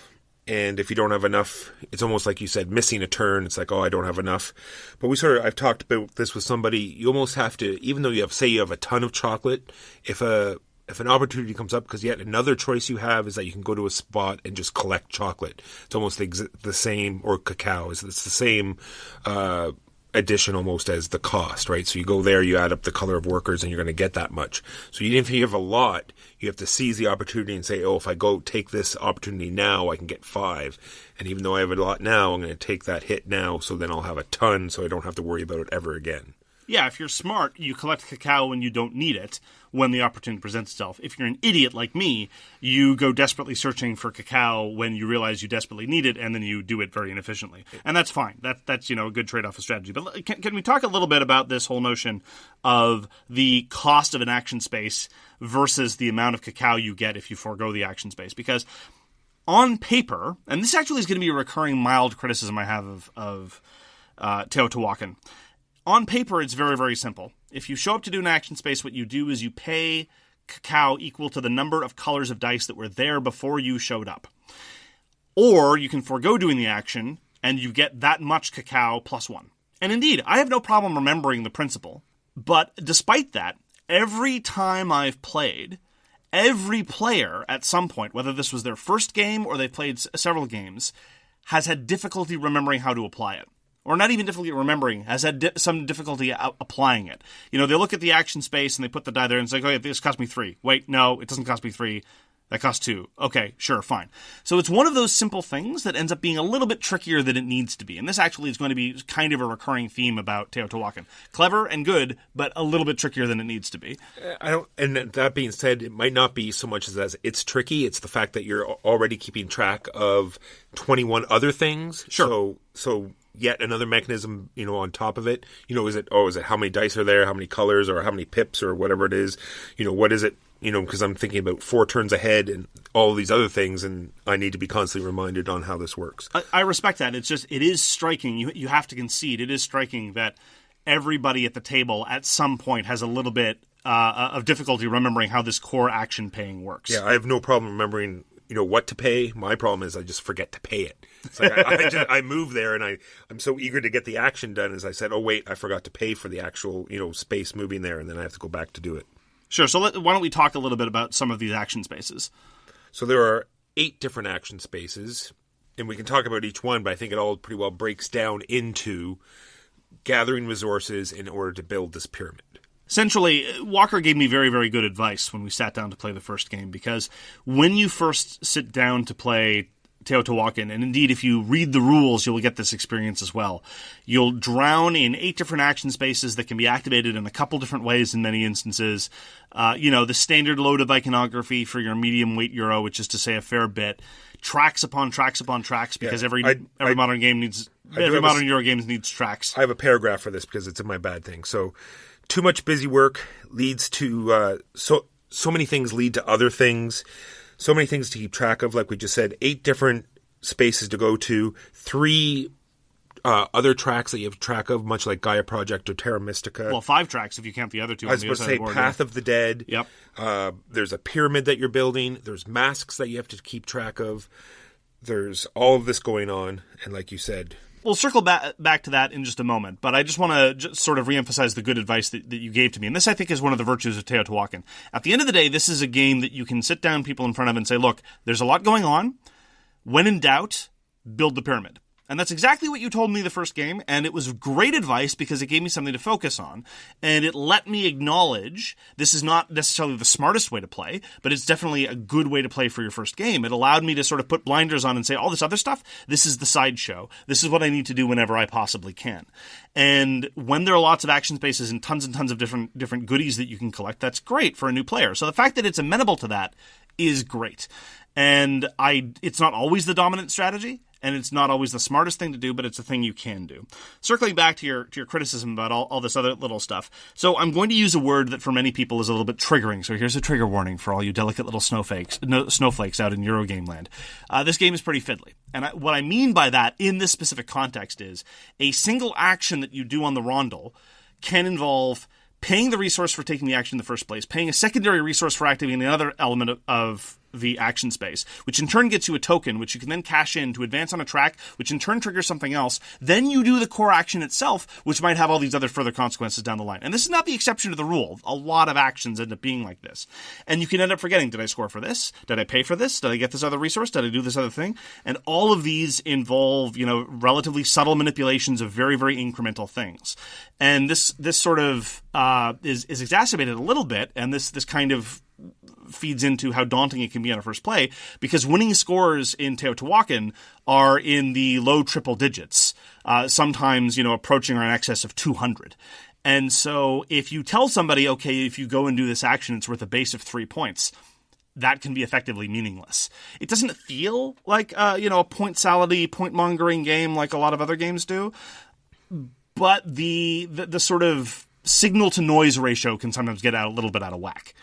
Speaker 2: And if you don't have enough, it's almost like you said, missing a turn. It's like, oh, I don't have enough. But I've talked about this with somebody. You almost have to, even though you have a ton of chocolate, if a if an opportunity comes up, because yet another choice you have is that you can go to a spot and just collect chocolate. It's almost the same, or cacao. It's the same addition almost as the cost, right? So you go there, you add up the color of workers, and you're going to get that much. So even if you have a lot, you have to seize the opportunity and say, oh, if I go take this opportunity now, I can get 5. And even though I have a lot now, I'm going to take that hit now, so then I'll have a ton, so I don't have to worry about it ever again.
Speaker 1: Yeah, if you're smart, you collect cacao when you don't need it, when the opportunity presents itself. If you're an idiot like me, you go desperately searching for cacao when you realize you desperately need it, and then you do it very inefficiently. And that's fine. That's a good trade-off of strategy. But can we talk a little bit about this whole notion of the cost of an action space versus the amount of cacao you get if you forego the action space? Because on paper, and this actually is going to be a recurring mild criticism I have of Teotihuacan. On paper, it's very, very simple. If you show up to do an action space, what you do is you pay cacao equal to the number of colors of dice that were there before you showed up. Or you can forego doing the action, and you get that much cacao plus 1. And indeed, I have no problem remembering the principle. But despite that, every time I've played, every player at some point, whether this was their first game or they've played several games, has had difficulty remembering how to apply it. Or not even difficulty remembering, has had some difficulty applying it. They look at the action space and they put the die there and say, okay, this cost me 3. Wait, no, it doesn't cost me 3. That costs 2. Okay, sure, fine. So it's one of those simple things that ends up being a little bit trickier than it needs to be. And this actually is going to be kind of a recurring theme about Teotihuacan. Clever and good, but a little bit trickier than it needs to be.
Speaker 2: And that being said, it might not be so much as it's tricky. It's the fact that you're already keeping track of 21 other things.
Speaker 1: Sure.
Speaker 2: So yet another mechanism, on top of it. Is it how many dice are there, how many colors, or how many pips, or whatever it is? What is it? Because I'm thinking about 4 turns ahead and all these other things, and I need to be constantly reminded on how this works.
Speaker 1: I respect that. It's just, it is striking. You have to concede. It is striking that everybody at the table at some point has a little bit of difficulty remembering how this core action paying works.
Speaker 2: Yeah, I have no problem remembering what to pay. My problem is I just forget to pay it. It's like I move there and I'm so eager to get the action done as I said, oh wait, I forgot to pay for the actual space moving there, and then I have to go back to do it.
Speaker 1: Sure. So why don't we talk a little bit about some of these action spaces?
Speaker 2: So there are 8 different action spaces, and we can talk about each one, but I think it all pretty well breaks down into gathering resources in order to build this pyramid.
Speaker 1: Essentially, Walker gave me very, very good advice when we sat down to play the first game, because when you first sit down to play Teotihuacan, and indeed if you read the rules, you'll get this experience as well. You'll drown in 8 different action spaces that can be activated in a couple different ways in many instances. The standard load of iconography for your medium weight euro, which is to say a fair bit. Tracks upon tracks upon tracks, because every modern game needs... Every modern Euro game needs tracks.
Speaker 2: I have a paragraph for this because it's in my bad thing. So, too much busy work leads to... So many things lead to other things. So many things to keep track of, like we just said. 8 different spaces to go to. 3 other tracks that you have track of, much like Gaia Project or Terra Mystica.
Speaker 1: Well, 5 tracks if you count the other 2.
Speaker 2: I was supposed to say Path of the Dead.
Speaker 1: Yep.
Speaker 2: There's a pyramid that you're building. There's masks that you have to keep track of. There's all of this going on, and like you said...
Speaker 1: We'll circle back to that in just a moment, but I just want to just sort of reemphasize the good advice that you gave to me. And this, I think, is one of the virtues of Teotihuacan. At the end of the day, this is a game that you can sit down people in front of and say, look, there's a lot going on. When in doubt, build the pyramid. And that's exactly what you told me the first game, and it was great advice because it gave me something to focus on, and it let me acknowledge this is not necessarily the smartest way to play, but it's definitely a good way to play for your first game. It allowed me to sort of put blinders on and say, all this other stuff, this is the sideshow. This is what I need to do whenever I possibly can. And when there are lots of action spaces and tons of different goodies that you can collect, that's great for a new player. So the fact that it's amenable to that is great. And it's not always the dominant strategy, and it's not always the smartest thing to do, but it's a thing you can do. Circling back to your criticism about all this other little stuff. So I'm going to use a word that for many people is a little bit triggering. So here's a trigger warning for all you delicate little snowflakes out in Eurogame land. This game is pretty fiddly. And what I mean by that in this specific context is a single action that you do on the rondel can involve paying the resource for taking the action in the first place, paying a secondary resource for activating another element of the action space, which in turn gets you a token, which you can then cash in to advance on a track, which in turn triggers something else. Then you do the core action itself, which might have all these other further consequences down the line. And this is not the exception to the rule. A lot of actions end up being like this. And you can end up forgetting, did I score for this? Did I pay for this? Did I get this other resource? Did I do this other thing? And all of these involve, relatively subtle manipulations of very, very incremental things. And this sort of is exacerbated a little bit, and this kind of feeds into how daunting it can be on a first play, because winning scores in Teotihuacan are in the low triple digits, sometimes, approaching or in excess of 200. And so if you tell somebody, okay, if you go and do this action, it's worth a base of 3 points, that can be effectively meaningless. It doesn't feel like, a point-salady, point-mongering game like a lot of other games do, but the sort of signal-to-noise ratio can sometimes get a little bit out of whack.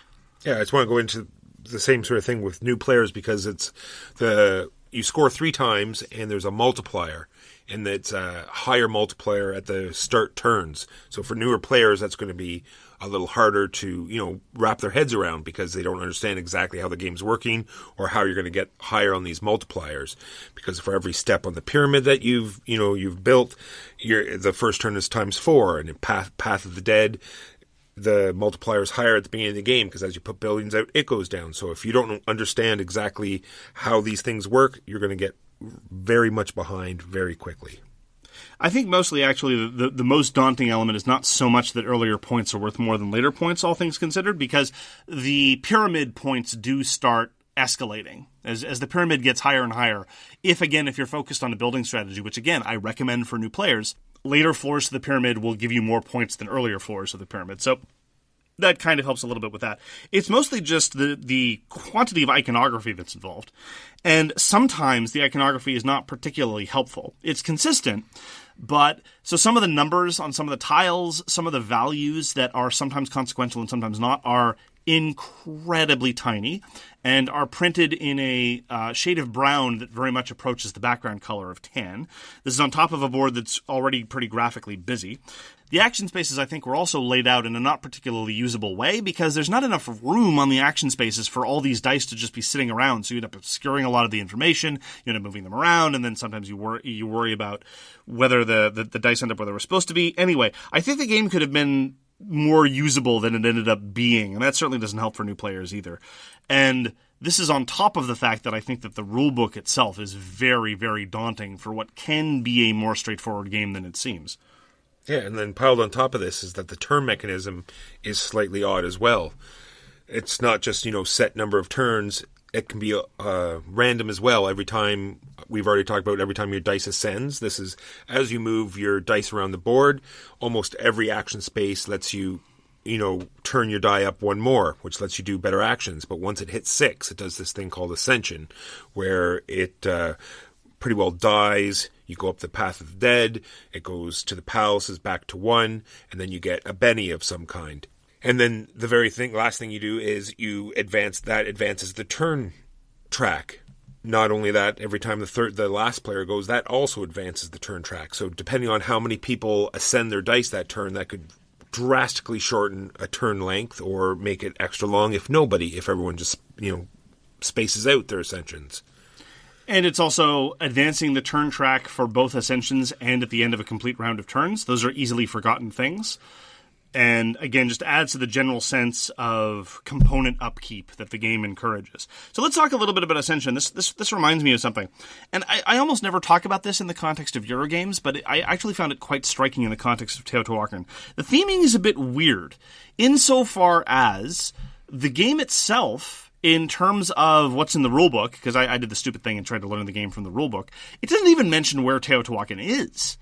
Speaker 2: Yeah, I just want to go into the same sort of thing with new players, because it's you score 3 times and there's a multiplier, and it's a higher multiplier at the start turns. So for newer players, that's going to be a little harder to, wrap their heads around, because they don't understand exactly how the game's working or how you're going to get higher on these multipliers. Because for every step on the pyramid that you've built, the first turn is ×4, and in Path of the Dead, the multiplier is higher at the beginning of the game, because as you put buildings out, it goes down. So if you don't understand exactly how these things work, you're going to get very much behind very quickly.
Speaker 1: I think mostly, actually, the most daunting element is not so much that earlier points are worth more than later points, all things considered, because the pyramid points do start escalating as the pyramid gets higher and higher. If you're focused on a building strategy, which, again, I recommend for new players, later floors to the pyramid will give you more points than earlier floors of the pyramid. So that kind of helps a little bit with that. It's mostly just the quantity of iconography that's involved. And sometimes the iconography is not particularly helpful. It's consistent, but so some of the numbers on some of the tiles, some of the values that are sometimes consequential and sometimes not, are incredibly tiny and are printed in a shade of brown that very much approaches the background color of tan. This is on top of a board that's already pretty graphically busy. The action spaces, I think, were also laid out in a not particularly usable way, because there's not enough room on the action spaces for all these dice to just be sitting around, so you end up obscuring a lot of the information, you end up moving them around, and then sometimes you worry about whether the dice end up where they were supposed to be. Anyway, I think the game could have been more usable than it ended up being, and that certainly doesn't help for new players either. And this is on top of the fact that I think that the rulebook itself is very, very daunting for what can be a more straightforward game than it seems.
Speaker 2: Yeah, and then piled on top of this is that the turn mechanism is slightly odd as well. It's not just, set number of turns. It can be random as well. Every time, we've already talked about every time your dice ascends. This is, as you move your dice around the board, almost every action space lets you, turn your die up 1 more, which lets you do better actions. But once it hits 6, it does this thing called Ascension, where it pretty well dies. You go up the Path of the Dead, it goes to the palaces back to 1, and then you get a Benny of some kind. And then the last thing you do is you advances the turn track. Not only that, every time the last player goes, that also advances the turn track. So depending on how many people ascend their dice that turn, that could drastically shorten a turn length or make it extra long if everyone just, spaces out their ascensions.
Speaker 1: And it's also advancing the turn track for both Ascensions and at the end of a complete round of turns. Those are easily forgotten things. And again, just adds to the general sense of component upkeep that the game encourages. So let's talk a little bit about Ascension. This reminds me of something. And I almost never talk about this in the context of Eurogames, but I actually found it quite striking in the context of Teotihuacan. The theming is a bit weird, insofar as the game itself, in terms of what's in the rulebook, because I did the stupid thing and tried to learn the game from the rulebook, it doesn't even mention where Teotihuacan is.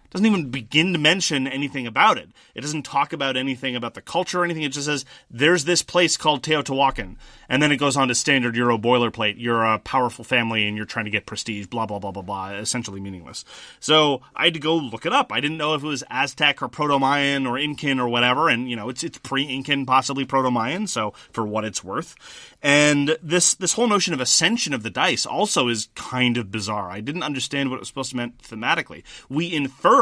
Speaker 1: It doesn't even begin to mention anything about it. It doesn't talk about anything about the culture or anything. It just says, there's this place called Teotihuacan. And then it goes on to standard Euro boilerplate. You're a powerful family and you're trying to get prestige, blah, blah, blah, blah, blah, essentially meaningless. So I had to go look it up. I didn't know if it was Aztec or Proto-Mayan or Incan or whatever. And, it's pre-Incan, possibly Proto-Mayan, so for what it's worth. And this whole notion of ascension of the dice also is kind of bizarre. I didn't understand what it was supposed to mean thematically. We infer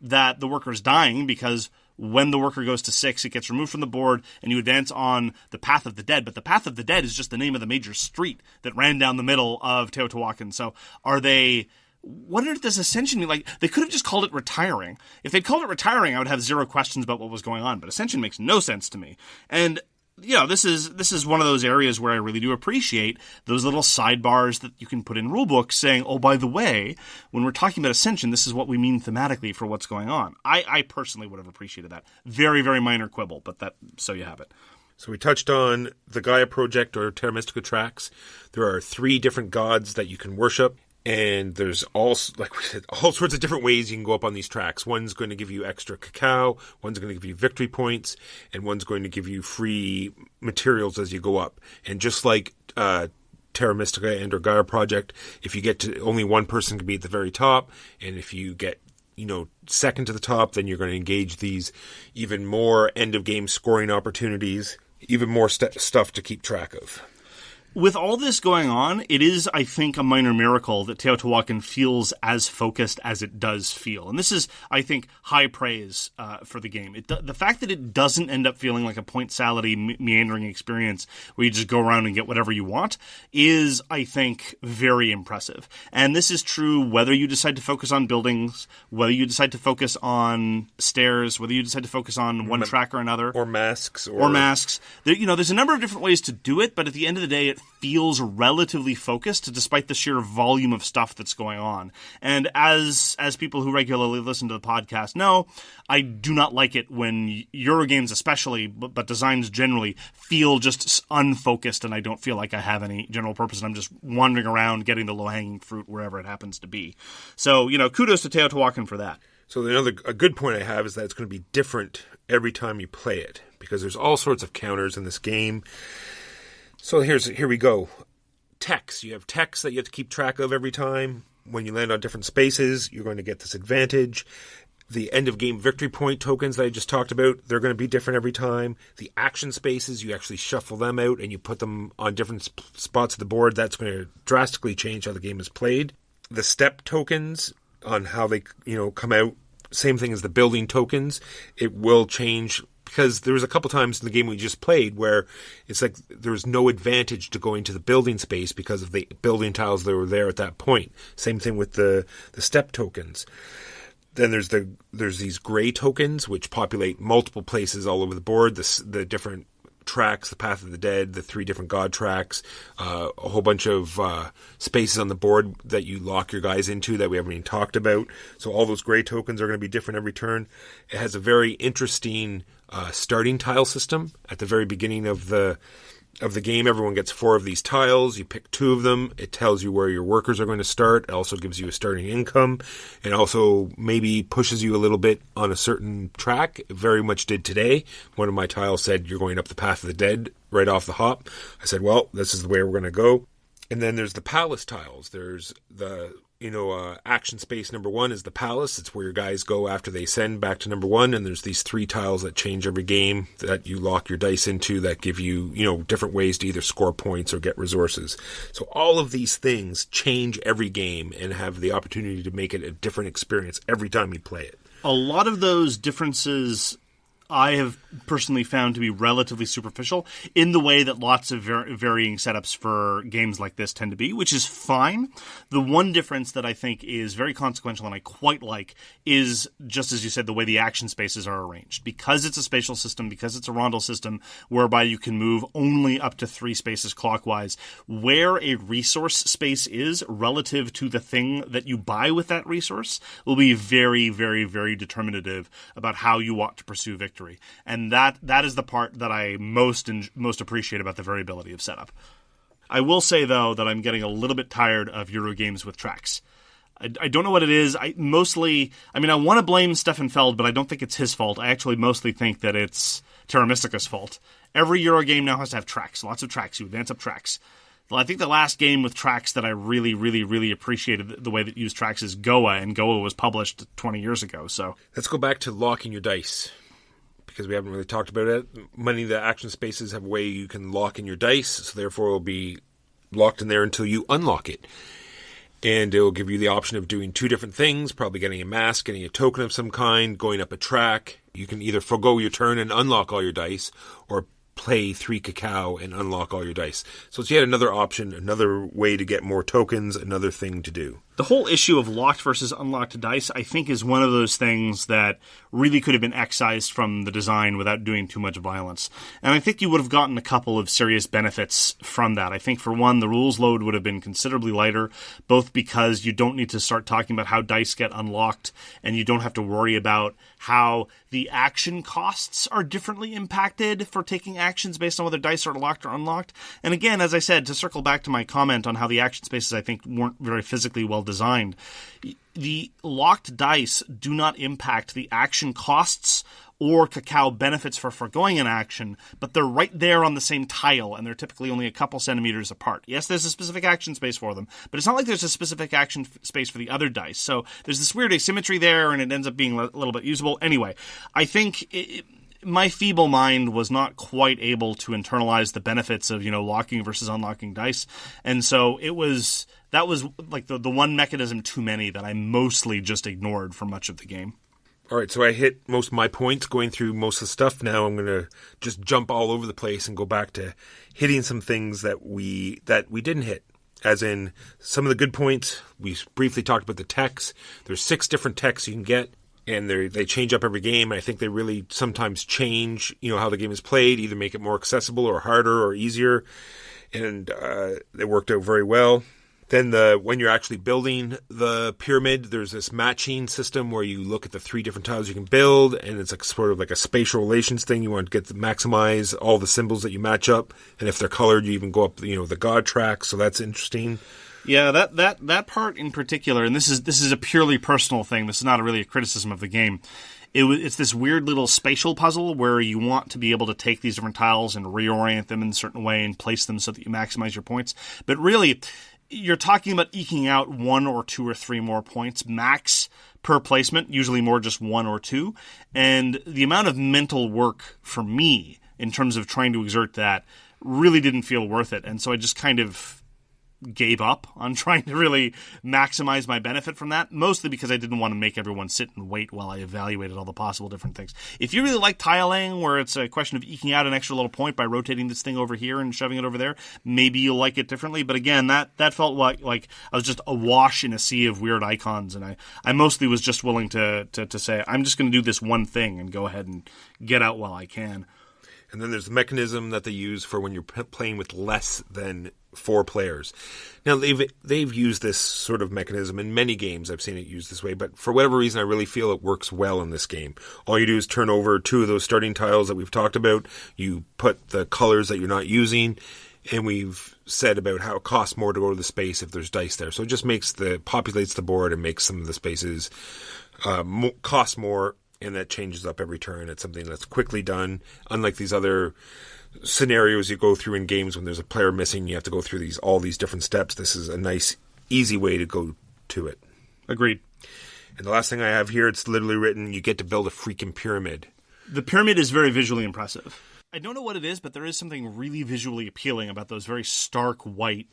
Speaker 1: that the worker's dying because when the worker goes to 6, it gets removed from the board, and you advance on the Path of the Dead. But the Path of the Dead is just the name of the major street that ran down the middle of Teotihuacan. So are they... What does Ascension mean? Like, they could have just called it retiring. If they'd called it retiring, I would have zero questions about what was going on. But Ascension makes no sense to me. And, you know, this is one of those areas where I really do appreciate those little sidebars that you can put in rulebooks saying, oh, by the way, when we're talking about Ascension, this is what we mean thematically for what's going on. I personally would have appreciated that. Very, very minor quibble, but so you have it.
Speaker 2: So we touched on the Gaia Project or Terra Mystica tracks. There are 3 different gods that you can worship. And there's all sorts of different ways you can go up on these tracks. One's going to give you extra cacao, one's going to give you victory points, and one's going to give you free materials as you go up. And just like Terra Mystica and or Gaia Project, if you get to only one person can be at the very top, and if you get second to the top, then you're going to engage these even more end of game scoring opportunities, even more stuff to keep track of.
Speaker 1: With all this going on, it is, I think, a minor miracle that Teotihuacan feels as focused as it does feel. And this is, I think, high praise for the game. The fact that it doesn't end up feeling like a point salad-y, meandering experience where you just go around and get whatever you want is, I think, very impressive. And this is true whether you decide to focus on buildings, whether you decide to focus on stairs, whether you decide to focus on one track or another.
Speaker 2: Or masks.
Speaker 1: There's a number of different ways to do it, but at the end of the day, it feels relatively focused despite the sheer volume of stuff that's going on. And as people who regularly listen to the podcast know, I do not like it when Eurogames especially, but designs generally, feel just unfocused and I don't feel like I have any general purpose and I'm just wandering around getting the low-hanging fruit wherever it happens to be. So, kudos to Teotihuacan for that.
Speaker 2: So a good point I have is that it's going to be different every time you play it because there's all sorts of counters in this game. So here we go. Techs. You have techs that you have to keep track of every time. When you land on different spaces, you're going to get this advantage. The end-of-game victory point tokens that I just talked about, they're going to be different every time. The action spaces, you actually shuffle them out and you put them on different spots of the board. That's going to drastically change how the game is played. The step tokens, on how they come out, same thing as the building tokens. It will change because there was a couple times in the game we just played where it's like there was no advantage to going to the building space because of the building tiles that were there at that point. Same thing with the step tokens. Then there's these gray tokens which populate multiple places all over the board. The different tracks, the Path of the Dead, the 3 different god tracks, a whole bunch of spaces on the board that you lock your guys into that we haven't even talked about. So all those gray tokens are going to be different every turn. It has a very interesting starting tile system. At the very beginning of the game, everyone gets 4 of these tiles. You pick 2 of them. It tells you where your workers are going to start. It also gives you a starting income. It also maybe pushes you a little bit on a certain track. It very much did today. One of my tiles said you're going up the Path of the Dead right off the hop. I said, well, this is the way we're going to go. And then there's the palace tiles. There's the action space number 1 is the palace. It's where your guys go after they send back to number 1. And there's these 3 tiles that change every game that you lock your dice into that give you, different ways to either score points or get resources. So all of these things change every game and have the opportunity to make it a different experience every time you play it.
Speaker 1: A lot of those differences I have personally found to be relatively superficial in the way that lots of varying setups for games like this tend to be, which is fine. The one difference that I think is very consequential and I quite like is, just as you said, the way the action spaces are arranged. Because it's a spatial system, because it's a rondel system whereby you can move only up to 3 spaces clockwise, where a resource space is relative to the thing that you buy with that resource will be very, very, very determinative about how you ought to pursue victory. And that is the part that I most appreciate about the variability of setup. I will say, though, that I'm getting a little bit tired of Euro games with tracks. I don't know what it is. I want to blame Stefan Feld, but I don't think it's his fault. I actually mostly think that it's Terra Mystica's fault. Every Euro game now has to have tracks, lots of tracks. You advance up tracks. I think the last game with tracks that I really, really, really appreciated the way that used tracks is Goa, and Goa was published 20 years ago. So
Speaker 2: let's go back to locking your dice, because we haven't really talked about it. Many of the action spaces have a way you can lock in your dice, so therefore it will be locked in there until you unlock it. And it will give you the option of doing 2 different things, probably getting a mask, getting a token of some kind, going up a track. You can either forgo your turn and unlock all your dice, or play 3 cacao and unlock all your dice. So it's yet another option, another way to get more tokens, another thing to do.
Speaker 1: The whole issue of locked versus unlocked dice, I think, is one of those things that really could have been excised from the design without doing too much violence. And I think you would have gotten a couple of serious benefits from that. I think, for one, the rules load would have been considerably lighter, both because you don't need to start talking about how dice get unlocked, and you don't have to worry about how the action costs are differently impacted for taking actions based on whether dice are locked or unlocked. And again, as I said, to circle back to my comment on how the action spaces, I think, weren't very physically well designed, the locked dice do not impact the action costs or cacao benefits for foregoing an action, but they're right there on the same tile, and they're typically only a couple centimeters apart. Yes, there's a specific action space for them, but it's not like there's a specific action space for the other dice. So there's this weird asymmetry there, and it ends up being a little bit usable. Anyway, I think my feeble mind was not quite able to internalize the benefits of, locking versus unlocking dice, and so that was like the one mechanism too many that I mostly just ignored for much of the game.
Speaker 2: All right, so I hit most of my points going through most of the stuff. Now I'm going to just jump all over the place and go back to hitting some things that we didn't hit. As in, some of the good points, we briefly talked about the techs. There's 6 different techs you can get, and they change up every game. And I think they really sometimes change, how the game is played, either make it more accessible or harder or easier. And they worked out very well. Then when you're actually building the pyramid, there's this matching system where you look at the 3 different tiles you can build, and it's like sort of like a spatial relations thing. You want to get to maximize all the symbols that you match up, and if they're colored, you even go up the god track. So that's interesting.
Speaker 1: Yeah, that part in particular, and this is a purely personal thing. This is not really a criticism of the game. It's this weird little spatial puzzle where you want to be able to take these different tiles and reorient them in a certain way and place them so that you maximize your points. But really, you're talking about eking out 1 or 2 or 3 more points max per placement, usually more just 1 or 2. And the amount of mental work for me in terms of trying to exert that really didn't feel worth it. And so I just kind of gave up on trying to really maximize my benefit from that, mostly because I didn't want to make everyone sit and wait while I evaluated all the possible different things. If you really like tiling, where it's a question of eking out an extra little point by rotating this thing over here and shoving it over there, maybe you'll like it differently. But again, that felt like I was just awash in a sea of weird icons, and I mostly was just willing to say, I'm just going to do this one thing and go ahead and get out while I can.
Speaker 2: And then there's the mechanism that they use for when you're playing with less than 4 players. Now, they've used this sort of mechanism in many games. I've seen it used this way, but for whatever reason, I really feel it works well in this game. All you do is turn over 2 of those starting tiles that we've talked about. You put the colors that you're not using, and we've said about how it costs more to go to the space if there's dice there. So it just populates the board and makes some of the spaces cost more, and that changes up every turn. It's something that's quickly done, unlike these other scenarios you go through in games when there's a player missing. You have to go through all these different steps. This is a nice, easy way to go to it.
Speaker 1: Agreed.
Speaker 2: And the last thing I have here, it's literally written, you get to build a freaking pyramid.
Speaker 1: The pyramid is very visually impressive. I don't know what it is, but there is something really visually appealing about those very stark white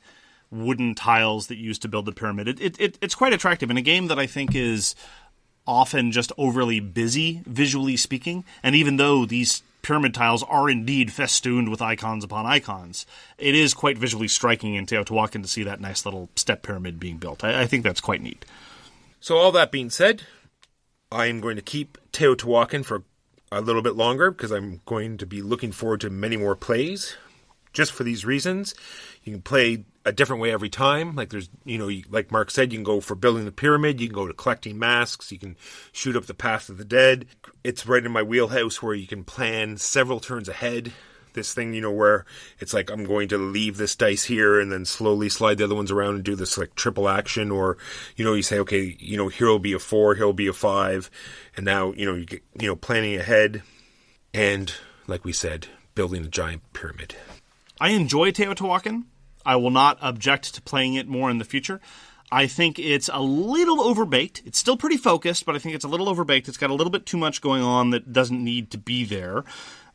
Speaker 1: wooden tiles that you use to build the pyramid. It's quite attractive in a game that I think is often just overly busy, visually speaking. And even though these pyramid tiles are indeed festooned with icons upon icons, it is quite visually striking in Teotihuacan to see that nice little step pyramid being built. I think that's quite neat.
Speaker 2: So all that being said, I am going to keep Teotihuacan for a little bit longer because I'm going to be looking forward to many more plays. Just for these reasons, you can play a different way every time. Like there's, like Mark said, you can go for building the pyramid, you can go to collecting masks, you can shoot up the path of the dead. It's right in my wheelhouse where you can plan several turns ahead. This thing, where it's like I'm going to leave this dice here and then slowly slide the other ones around and do this like triple action, or you say, okay, here'll be a 4, here'll be a 5, and now you get planning ahead, and like we said, building a giant pyramid.
Speaker 1: I enjoy Teotihuacan. I will not object to playing it more in the future. I think it's a little overbaked. It's still pretty focused, but I think it's a little overbaked. It's got a little bit too much going on that doesn't need to be there.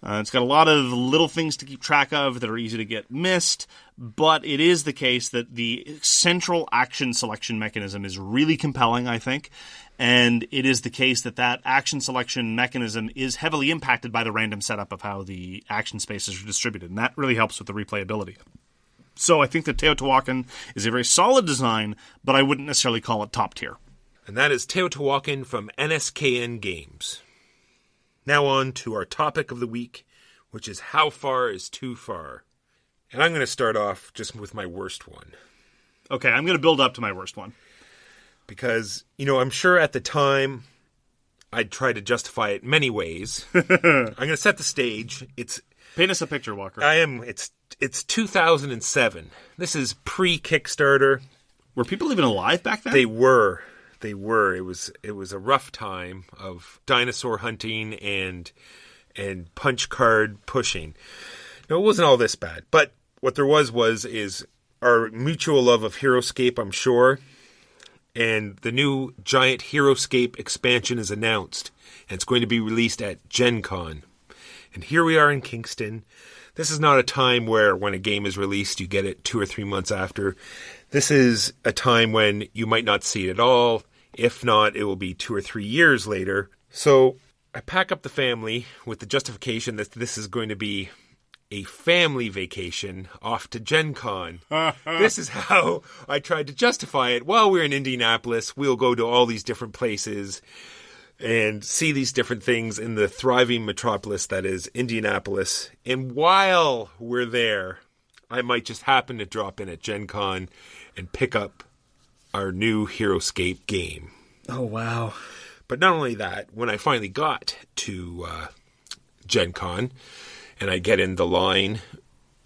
Speaker 1: It's got a lot of little things to keep track of that are easy to get missed, but it is the case that the central action selection mechanism is really compelling, I think, and it is the case that that action selection mechanism is heavily impacted by the random setup of how the action spaces are distributed, and that really helps with the replayability. So I think that Teotihuacan is a very solid design, but I wouldn't necessarily call it top tier.
Speaker 2: And that is Teotihuacan from NSKN Games. Now on to our topic of the week, which is how far is too far. And I'm going to start off just with my worst one.
Speaker 1: Okay, I'm going to build up to my worst one.
Speaker 2: Because, I'm sure at the time I'd try to justify it many ways. I'm going to set the stage.
Speaker 1: Paint us a picture, Walker.
Speaker 2: I am. It's 2007. This is pre-Kickstarter.
Speaker 1: Were people even alive back then?
Speaker 2: They were. It was a rough time of dinosaur hunting and punch card pushing. No, it wasn't all this bad. But what there was our mutual love of Heroscape, I'm sure. And the new giant Heroscape expansion is announced. And it's going to be released at Gen Con. And here we are in Kingston. This is not a time where when a game is released, you get it 2 or 3 months after. This is a time when you might not see it at all. If not, it will be 2 or 3 years later. So I pack up the family with the justification that this is going to be a family vacation off to Gen Con. This is how I tried to justify it. While we're in Indianapolis, we'll go to all these different places and see these different things in the thriving metropolis that is Indianapolis. And while we're there, I might just happen to drop in at Gen Con and pick up our new Heroscape game.
Speaker 1: Oh, wow.
Speaker 2: But not only that, when I finally got to Gen Con and I get in the line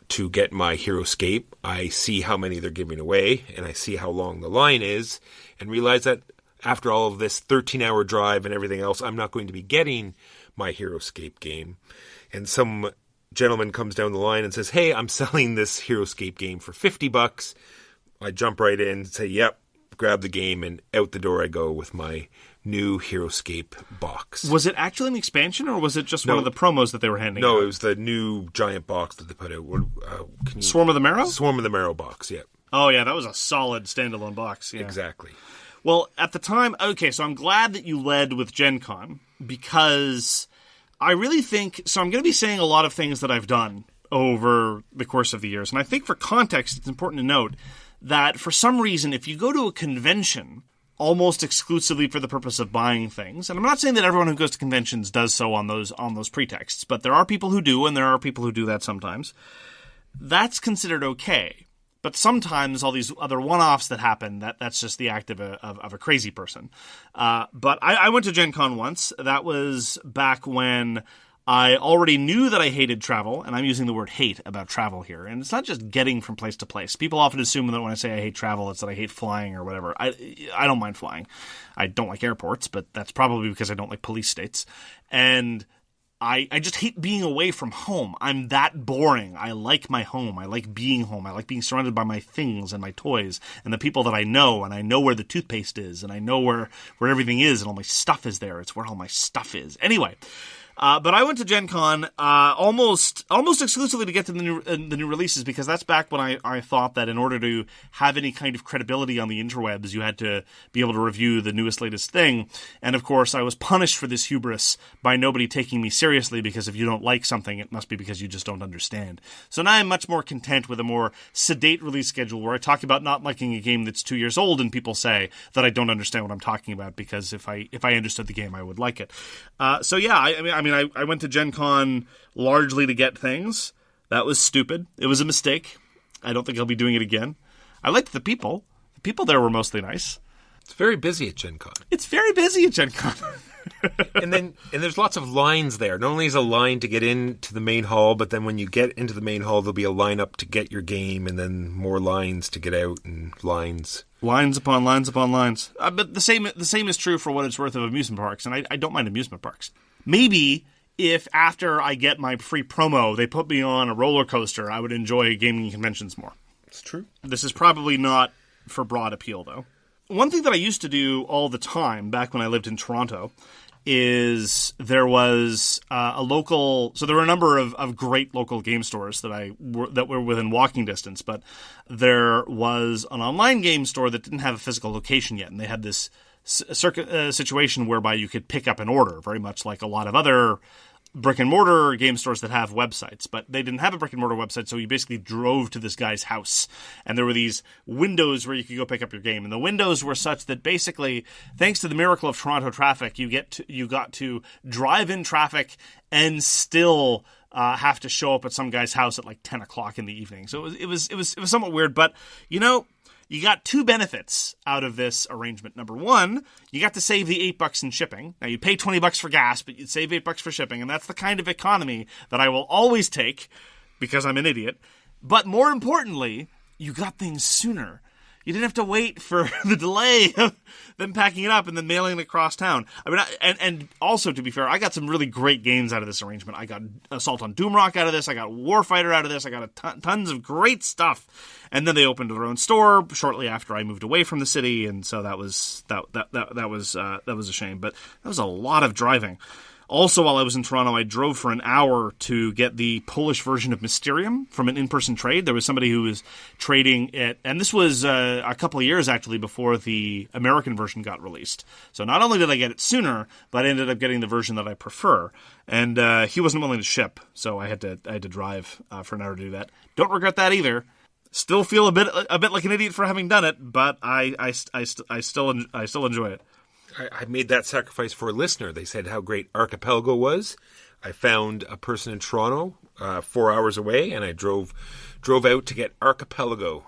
Speaker 2: to get my Heroscape, I see how many they're giving away and I see how long the line is and realize that after all of this 13-hour drive and everything else, I'm not going to be getting my Heroscape game. And some gentleman comes down the line and says, hey, I'm selling this Heroscape game for $50. I jump right in and say, yep, grab the game, and out the door I go with my new Heroscape box.
Speaker 1: Was it actually an expansion, or was it just one of the promos that they were handing out?
Speaker 2: No, it was the new giant box that they put out.
Speaker 1: Swarm of the Marrow?
Speaker 2: Swarm of the Marrow box, yeah.
Speaker 1: Oh, yeah, that was a solid standalone box. Yeah.
Speaker 2: Exactly.
Speaker 1: Well, at the time, okay, so I'm glad that you led with Gen Con, because I really think, so I'm going to be saying a lot of things that I've done over the course of the years, and I think for context, it's important to note that for some reason, if you go to a convention almost exclusively for the purpose of buying things, and I'm not saying that everyone who goes to conventions does so on those pretexts, but there are people who do, and there are people who do that sometimes, that's considered okay. But sometimes all these other one-offs that happen, that's just the act of a crazy person. But I went to Gen Con once. That was back when I already knew that I hated travel, and I'm using the word hate about travel here. And it's not just getting from place to place. People often assume that when I say I hate travel, it's that I hate flying or whatever. I don't mind flying. I don't like airports, but that's probably because I don't like police states. And I just hate being away from home. I'm that boring. I like my home. I like being home. I like being surrounded by my things and my toys and the people that I know, and I know where the toothpaste is, and I know where everything is, and all my stuff is there. It's where all my stuff is. Anyway, but I went to Gen Con almost exclusively to get to the new releases, because that's back when I thought that in order to have any kind of credibility on the interwebs, you had to be able to review the newest, latest thing. And of course, I was punished for this hubris by nobody taking me seriously, because if you don't like something, it must be because you just don't understand. So now I'm much more content with a more sedate release schedule, where I talk about not liking a game that's 2 years old, and people say that I don't understand what I'm talking about, because if I understood the game, I would like it. So yeah, I went to Gen Con largely to get things. That was stupid. It was a mistake. I don't think I'll be doing it again. I liked the people. The people there were mostly nice.
Speaker 2: It's very busy at Gen Con.
Speaker 1: It's very busy at Gen Con.
Speaker 2: and there's lots of lines there. Not only is a line to get into the main hall, but then when you get into the main hall, there'll be a line up to get your game, and then more lines to get out, and lines.
Speaker 1: Lines upon lines upon lines. But the same is true for what it's worth of amusement parks, and I don't mind amusement parks. Maybe if after I get my free promo, they put me on a roller coaster, I would enjoy gaming conventions more.
Speaker 2: It's true.
Speaker 1: This is probably not for broad appeal, though. One thing that I used to do all the time, back when I lived in Toronto, is there was a local. So there were a number of great local game stores that were within walking distance, but there was an online game store that didn't have a physical location yet, and they had this situation whereby you could pick up an order, very much like a lot of other brick-and-mortar game stores that have websites, but they didn't have a brick-and-mortar website, so you basically drove to this guy's house, and there were these windows where you could go pick up your game, and the windows were such that basically, thanks to the miracle of Toronto traffic, you got to drive in traffic and still have to show up at some guy's house at like 10 o'clock in the evening. So it was somewhat weird, but you got two benefits out of this arrangement. Number one, you got to save the $8 in shipping. Now, you pay $20 for gas, but you'd save $8 for shipping, and that's the kind of economy that I will always take because I'm an idiot. But more importantly, you got things sooner. You didn't have to wait for the delay of them packing it up and then mailing it across town. I mean, and also, to be fair, I got some really great games out of this arrangement. I got Assault on Doomrock out of this. I got Warfighter out of this. I got tons of great stuff. And then they opened their own store shortly after I moved away from the city, and so that was a shame. But that was a lot of driving. Also, while I was in Toronto, I drove for an hour to get the Polish version of Mysterium from an in-person trade. There was somebody who was trading it, and this was a couple of years, actually, before the American version got released. So not only did I get it sooner, but I ended up getting the version that I prefer. And he wasn't willing to ship, so I had to drive for an hour to do that. Don't regret that either. Still feel a bit like an idiot for having done it, but I still enjoy it.
Speaker 2: I made that sacrifice for a listener. They said how great Archipelago was. I found a person in Toronto 4 hours away, and I drove out to get Archipelago.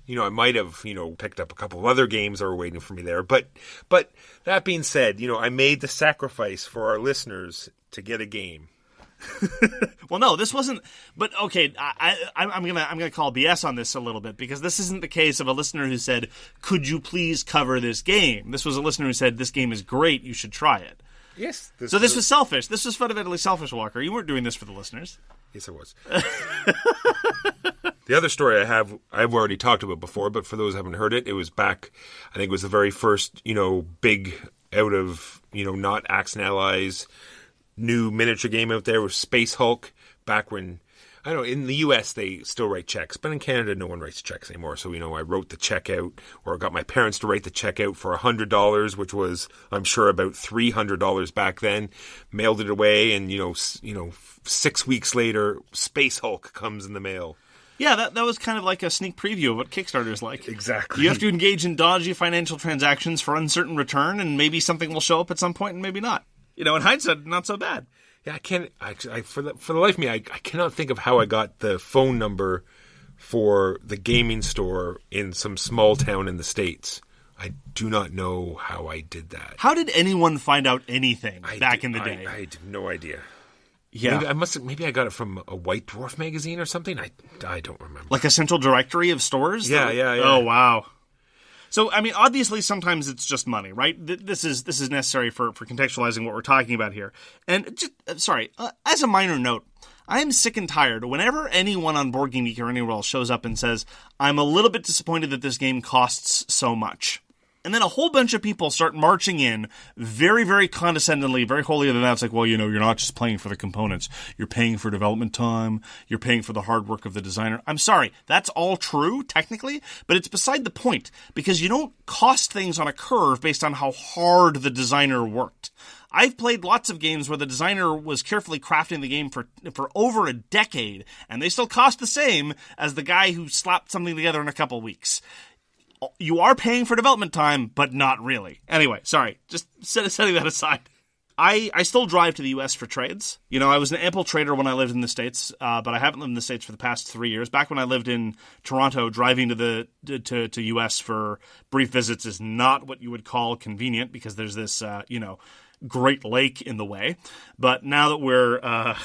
Speaker 2: I might have, picked up a couple of other games that were waiting for me there. But that being said, I made the sacrifice for our listeners to get a game.
Speaker 1: Well, no, this wasn't. But okay, I'm gonna call BS on this a little bit, because this isn't the case of a listener who said, "Could you please cover this game?" This was a listener who said, "This game is great. You should try it."
Speaker 2: Yes.
Speaker 1: This was selfish. This was fundamentally selfish, Walker. You weren't doing this for the listeners.
Speaker 2: Yes, I was. The other story I've already talked about before, but for those who haven't heard it, it was back. I think it was the very first, big out of not Axe and Allies new miniature game out there was Space Hulk, back when, I don't know, in the US they still write checks, but in Canada no one writes checks anymore. So, I wrote the check out, or got my parents to write the check out for $100, which was, I'm sure, about $300 back then, mailed it away, and, 6 weeks later, Space Hulk comes in the mail.
Speaker 1: Yeah, that was kind of like a sneak preview of what Kickstarter's like.
Speaker 2: Exactly.
Speaker 1: You have to engage in dodgy financial transactions for uncertain return, and maybe something will show up at some point and maybe not. In hindsight, not so bad.
Speaker 2: Yeah, I can't. For the life of me, I cannot think of how I got the phone number for the gaming store in some small town in the States. I do not know how I did that.
Speaker 1: How did anyone find out anything back in the day?
Speaker 2: I have no idea.
Speaker 1: Yeah,
Speaker 2: Maybe I got it from a White Dwarf magazine or something. I don't remember.
Speaker 1: Like a central directory of stores.
Speaker 2: Yeah.
Speaker 1: Oh wow. So, I mean, obviously, sometimes it's just money, right? This is necessary for contextualizing what we're talking about here. And as a minor note, I am sick and tired whenever anyone on Board Game Geek or anywhere else shows up and says, "I'm a little bit disappointed that this game costs so much." And then a whole bunch of people start marching in very, very condescendingly, very holier than thou. It's like, well, you're not just playing for the components. You're paying for development time. You're paying for the hard work of the designer. I'm sorry. That's all true, technically, but it's beside the point, because you don't cost things on a curve based on how hard the designer worked. I've played lots of games where the designer was carefully crafting the game for over a decade, and they still cost the same as the guy who slapped something together in a couple weeks. You are paying for development time, but not really. Anyway, sorry. Just setting that aside. I still drive to the U.S. for trades. I was an ample trader when I lived in the States, but I haven't lived in the States for the past 3 years. Back when I lived in Toronto, driving to U.S. for brief visits is not what you would call convenient, because there's this, Great Lake in the way. But now that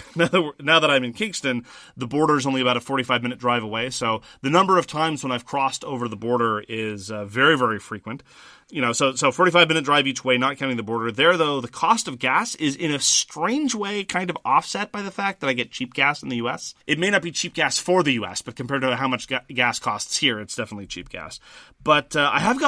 Speaker 1: now that I'm in Kingston, the border is only about a 45-minute drive away. So the number of times when I've crossed over the border is very, very frequent. So 45-minute drive each way, not counting the border. There, though, the cost of gas is in a strange way kind of offset by the fact that I get cheap gas in the U.S. It may not be cheap gas for the U.S., but compared to how much gas costs here, it's definitely cheap gas. But I've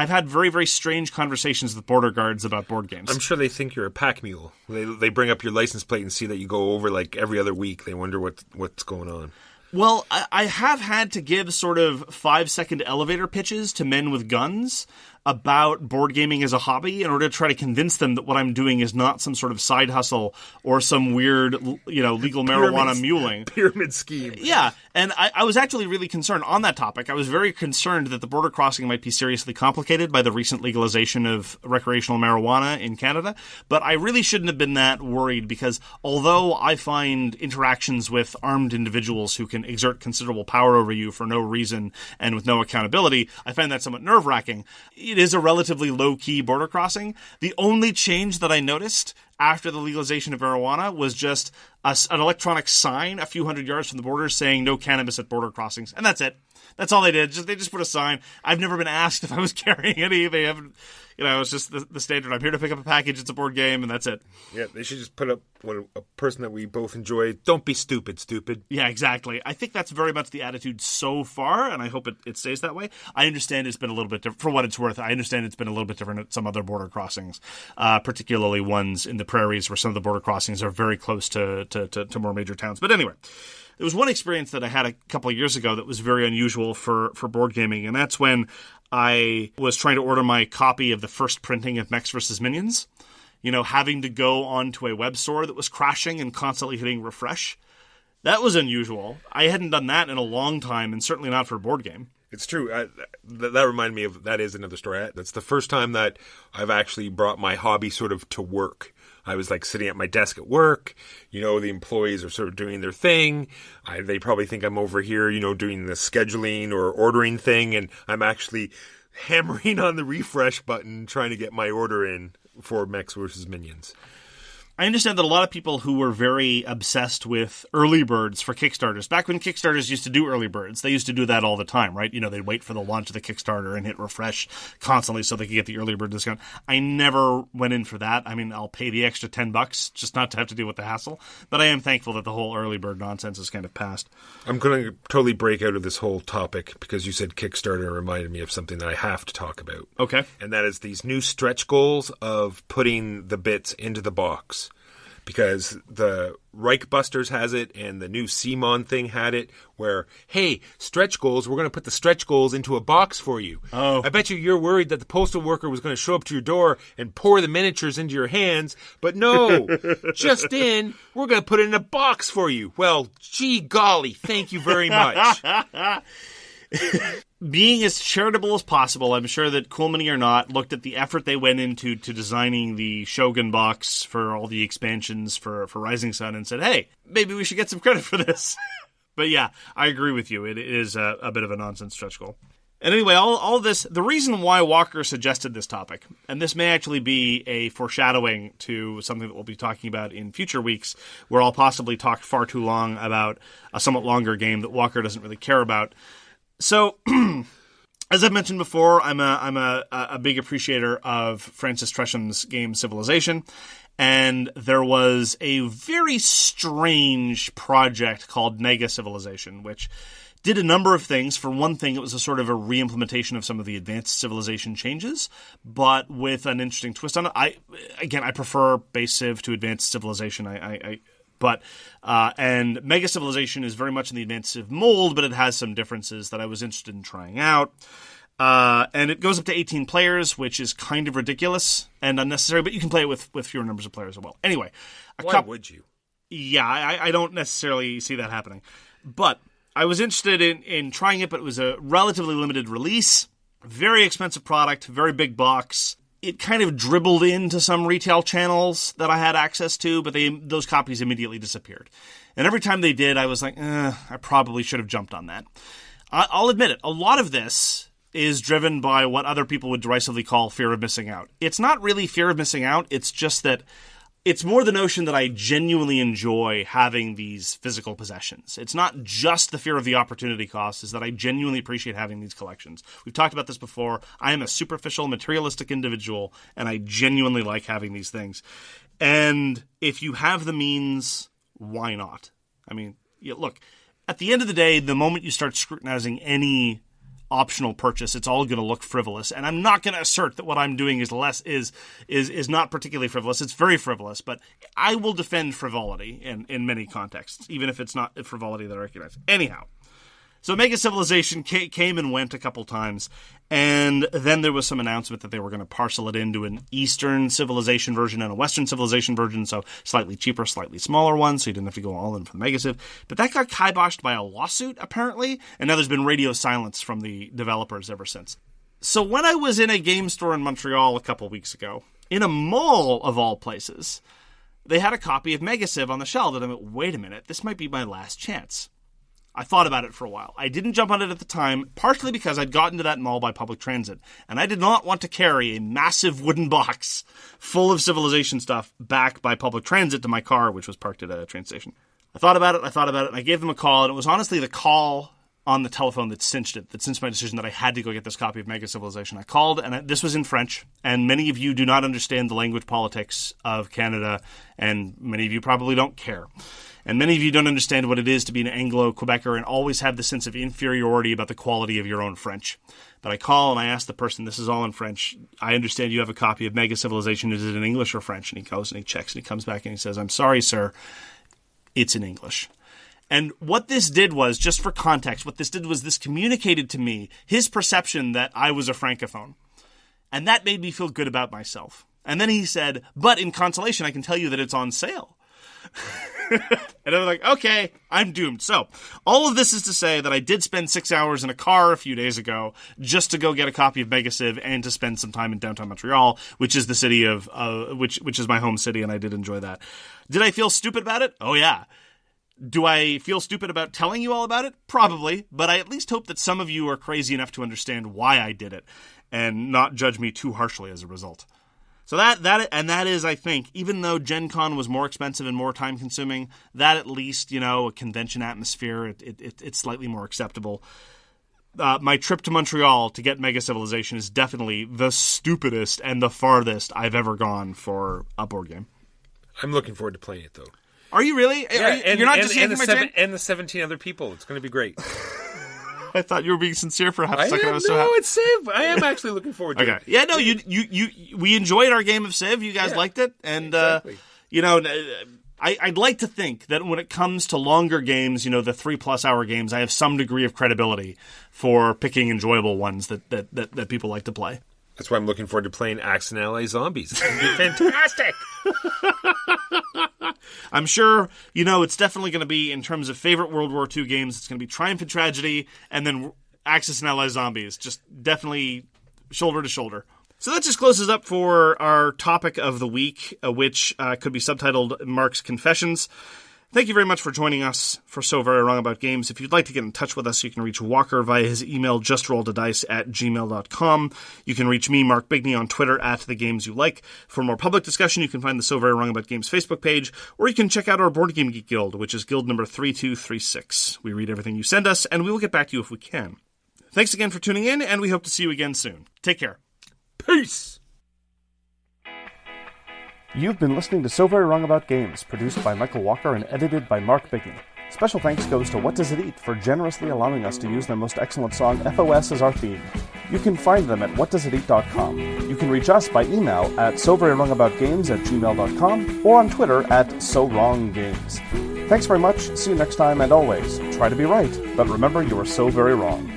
Speaker 1: had very, very strange conversations with border guards about board games.
Speaker 2: I'm sure they think you're a pack mule. They bring up your license plate and see that you go over like every other week. They wonder what's going on.
Speaker 1: Well, I have had to give sort of 5-second elevator pitches to men with guns about board gaming as a hobby in order to try to convince them that what I'm doing is not some sort of side hustle or some weird, legal marijuana muling.
Speaker 2: Pyramid scheme.
Speaker 1: Yeah, and I was actually really concerned on that topic. I was very concerned that the border crossing might be seriously complicated by the recent legalization of recreational marijuana in Canada, but I really shouldn't have been that worried because although I find interactions with armed individuals who can exert considerable power over you for no reason and with no accountability, I find that somewhat nerve-wracking. It is a relatively low-key border crossing. The only change that I noticed after the legalization of marijuana was just an electronic sign a few hundred yards from the border saying no cannabis at border crossings. And that's it. That's all they did. They just put a sign. I've never been asked if I was carrying any. They haven't, it's just the standard. I'm here to pick up a package. It's a board game, and that's it.
Speaker 2: Yeah, they should just put up a person that we both enjoy. Don't be stupid.
Speaker 1: Yeah, exactly. I think that's very much the attitude so far, and I hope it stays that way. I understand it's been a little bit different. For what it's worth, I understand it's been a little bit different at some other border crossings, particularly ones in the prairies where some of the border crossings are very close to more major towns. But anyway, there was one experience that I had a couple of years ago that was very unusual for board gaming, and that's when I was trying to order my copy of the first printing of Mechs vs. Minions, having to go onto a web store that was crashing and constantly hitting refresh. That was unusual. I hadn't done that in a long time, and certainly not for a board game.
Speaker 2: It's true. That reminded me of, that is another story. That's the first time that I've actually brought my hobby sort of to work. I was like sitting at my desk at work, the employees are sort of doing their thing. They probably think I'm over here, doing the scheduling or ordering thing. And I'm actually hammering on the refresh button, trying to get my order in for Mechs vs. Minions.
Speaker 1: I understand that a lot of people who were very obsessed with early birds for Kickstarters, back when Kickstarters used to do early birds, they used to do that all the time, right? They'd wait for the launch of the Kickstarter and hit refresh constantly so they could get the early bird discount. I never went in for that. I mean, I'll pay the extra $10 just not to have to deal with the hassle. But I am thankful that the whole early bird nonsense is kind of past.
Speaker 2: I'm going to totally break out of this whole topic because you said Kickstarter reminded me of something that I have to talk about.
Speaker 1: Okay.
Speaker 2: And that is these new stretch goals of putting the bits into the box. Because the Reichbusters has it and the new CMON thing had it where, hey, stretch goals, we're going to put the stretch goals into a box for you.
Speaker 1: Oh.
Speaker 2: I bet you're worried that the postal worker was going to show up to your door and pour the miniatures into your hands. But no, just in, we're going to put it in a box for you. Well, gee golly, thank you very much.
Speaker 1: Being as charitable as possible, I'm sure that Cool Mini or not looked at the effort they went into designing the Shogun box for all the expansions for Rising Sun and said, hey, maybe we should get some credit for this. But yeah, I agree with you. It is a bit of a nonsense stretch goal. And anyway, all this, the reason why Walker suggested this topic, and this may actually be a foreshadowing to something that we'll be talking about in future weeks, where I'll possibly talk far too long about a somewhat longer game that Walker doesn't really care about. So, as I've mentioned before, I'm a big appreciator of Francis Tresham's game Civilization, and there was a very strange project called Mega Civilization, which did a number of things. For one thing, it was a sort of a re-implementation of some of the advanced Civilization changes, but with an interesting twist on it. I prefer base Civ to advanced Civilization. And Mega Civilization is very much in the advanced Civ mold, but it has some differences that I was interested in trying out. And it goes up to 18 players, which is kind of ridiculous and unnecessary, but you can play it with fewer numbers of players as well. Anyway.
Speaker 2: Why would you?
Speaker 1: Yeah, I don't necessarily see that happening. But I was interested in trying it, but it was a relatively limited release. Very expensive product, very big box. It kind of dribbled into some retail channels that I had access to, but those copies immediately disappeared. And every time they did, I was like, I probably should have jumped on that. I'll admit it. A lot of this is driven by what other people would derisively call fear of missing out. It's not really fear of missing out. It's just that it's more the notion that I genuinely enjoy having these physical possessions. It's not just the fear of the opportunity cost, is that I genuinely appreciate having these collections. We've talked about this before. I am a superficial, materialistic individual, and I genuinely like having these things. And if you have the means, why not? I mean, look, at the end of the day, the moment you start scrutinizing any optional purchase, it's all going to look frivolous. And I'm not going to assert that what I'm doing is not particularly frivolous. It's very frivolous, but I will defend frivolity in many contexts, even if it's not frivolity that I recognize. Anyhow, so Mega Civilization came and went a couple times, and then there was some announcement that they were going to parcel it into an Eastern Civilization version and a Western Civilization version, so slightly cheaper, slightly smaller one, so you didn't have to go all in for the Mega Civ. But that got kiboshed by a lawsuit, apparently, and now there's been radio silence from the developers ever since. So when I was in a game store in Montreal a couple weeks ago, in a mall of all places, they had a copy of Mega Civ on the shelf, and I went, wait a minute, this might be my last chance. I thought about it for a while. I didn't jump on it at the time, partially because I'd gotten to that mall by public transit, and I did not want to carry a massive wooden box full of Civilization stuff back by public transit to my car, which was parked at a train station. I thought about it, and I gave them a call, and it was honestly the call on the telephone that cinched my decision that I had to go get this copy of Mega Civilization. I called, and this was in French, and many of you do not understand the language politics of Canada, and many of you probably don't care. And many of you don't understand what it is to be an Anglo-Quebecer and always have the sense of inferiority about the quality of your own French. But I call and I ask the person, this is all in French, I understand you have a copy of Mega Civilization, is it in English or French? And he goes and he checks and he comes back and he says, I'm sorry, sir, it's in English. And what this did was, just for context, this communicated to me his perception that I was a Francophone. And that made me feel good about myself. And then he said, but in consolation, I can tell you that it's on sale. And I was like, okay, I'm doomed. So all of this is to say that I did spend 6 hours in a car a few days ago just to go get a copy of Mega Civ and to spend some time in downtown Montreal, which is the city of which is my home city, and I did enjoy that. Did I feel stupid about it? Oh yeah. Do I feel stupid about telling you all about it? Probably, but I at least hope that some of you are crazy enough to understand why I did it and not judge me too harshly as a result. So that is, I think, even though Gen Con was more expensive and more time consuming, that at least, a convention atmosphere, it's slightly more acceptable. My trip to Montreal to get Mega Civilization is definitely the stupidest and the farthest I've ever gone for a board game.
Speaker 2: I'm looking forward to playing it, though.
Speaker 1: Are you really?
Speaker 2: Yeah,
Speaker 1: you're not just yanking my chain?
Speaker 2: And the 17 other people. It's going to be great.
Speaker 1: I thought you were being sincere for a half a second.
Speaker 2: It's Civ. I am actually looking forward to it.
Speaker 1: Yeah, no, we enjoyed our game of Civ. You guys liked it. And,
Speaker 2: exactly.
Speaker 1: I'd like to think that when it comes to longer games, the 3+ hour games, I have some degree of credibility for picking enjoyable ones that people like to play.
Speaker 2: That's why I'm looking forward to playing Axe and Ally Zombies. It's going to be fantastic.
Speaker 1: I'm sure, it's definitely going to be, in terms of favorite World War II games, it's going to be Triumph and Tragedy, and then Axis and Ally Zombies. Just definitely shoulder to shoulder. So that just closes up for our topic of the week, which could be subtitled Mark's Confessions. Thank you very much for joining us for So Very Wrong About Games. If you'd like to get in touch with us, you can reach Walker via his email, justrolledadice@gmail.com. You can reach me, Mark Bigney, on Twitter @TheGamesYouLike. For more public discussion, you can find the So Very Wrong About Games Facebook page, or you can check out our Board Game Geek Guild, which is guild number 3236. We read everything you send us, and we will get back to you if we can. Thanks again for tuning in, and we hope to see you again soon. Take care.
Speaker 2: Peace!
Speaker 3: You've been listening to So Very Wrong About Games, produced by Michael Walker and edited by Mark Bigney. Special thanks goes to What Does It Eat for generously allowing us to use their most excellent song, FOS, as our theme. You can find them at whatdoesiteat.com. You can reach us by email at soverywrongaboutgames@gmail.com or on Twitter @SoWrongGames. Thanks very much, see you next time, and always, try to be right, but remember you are so very wrong.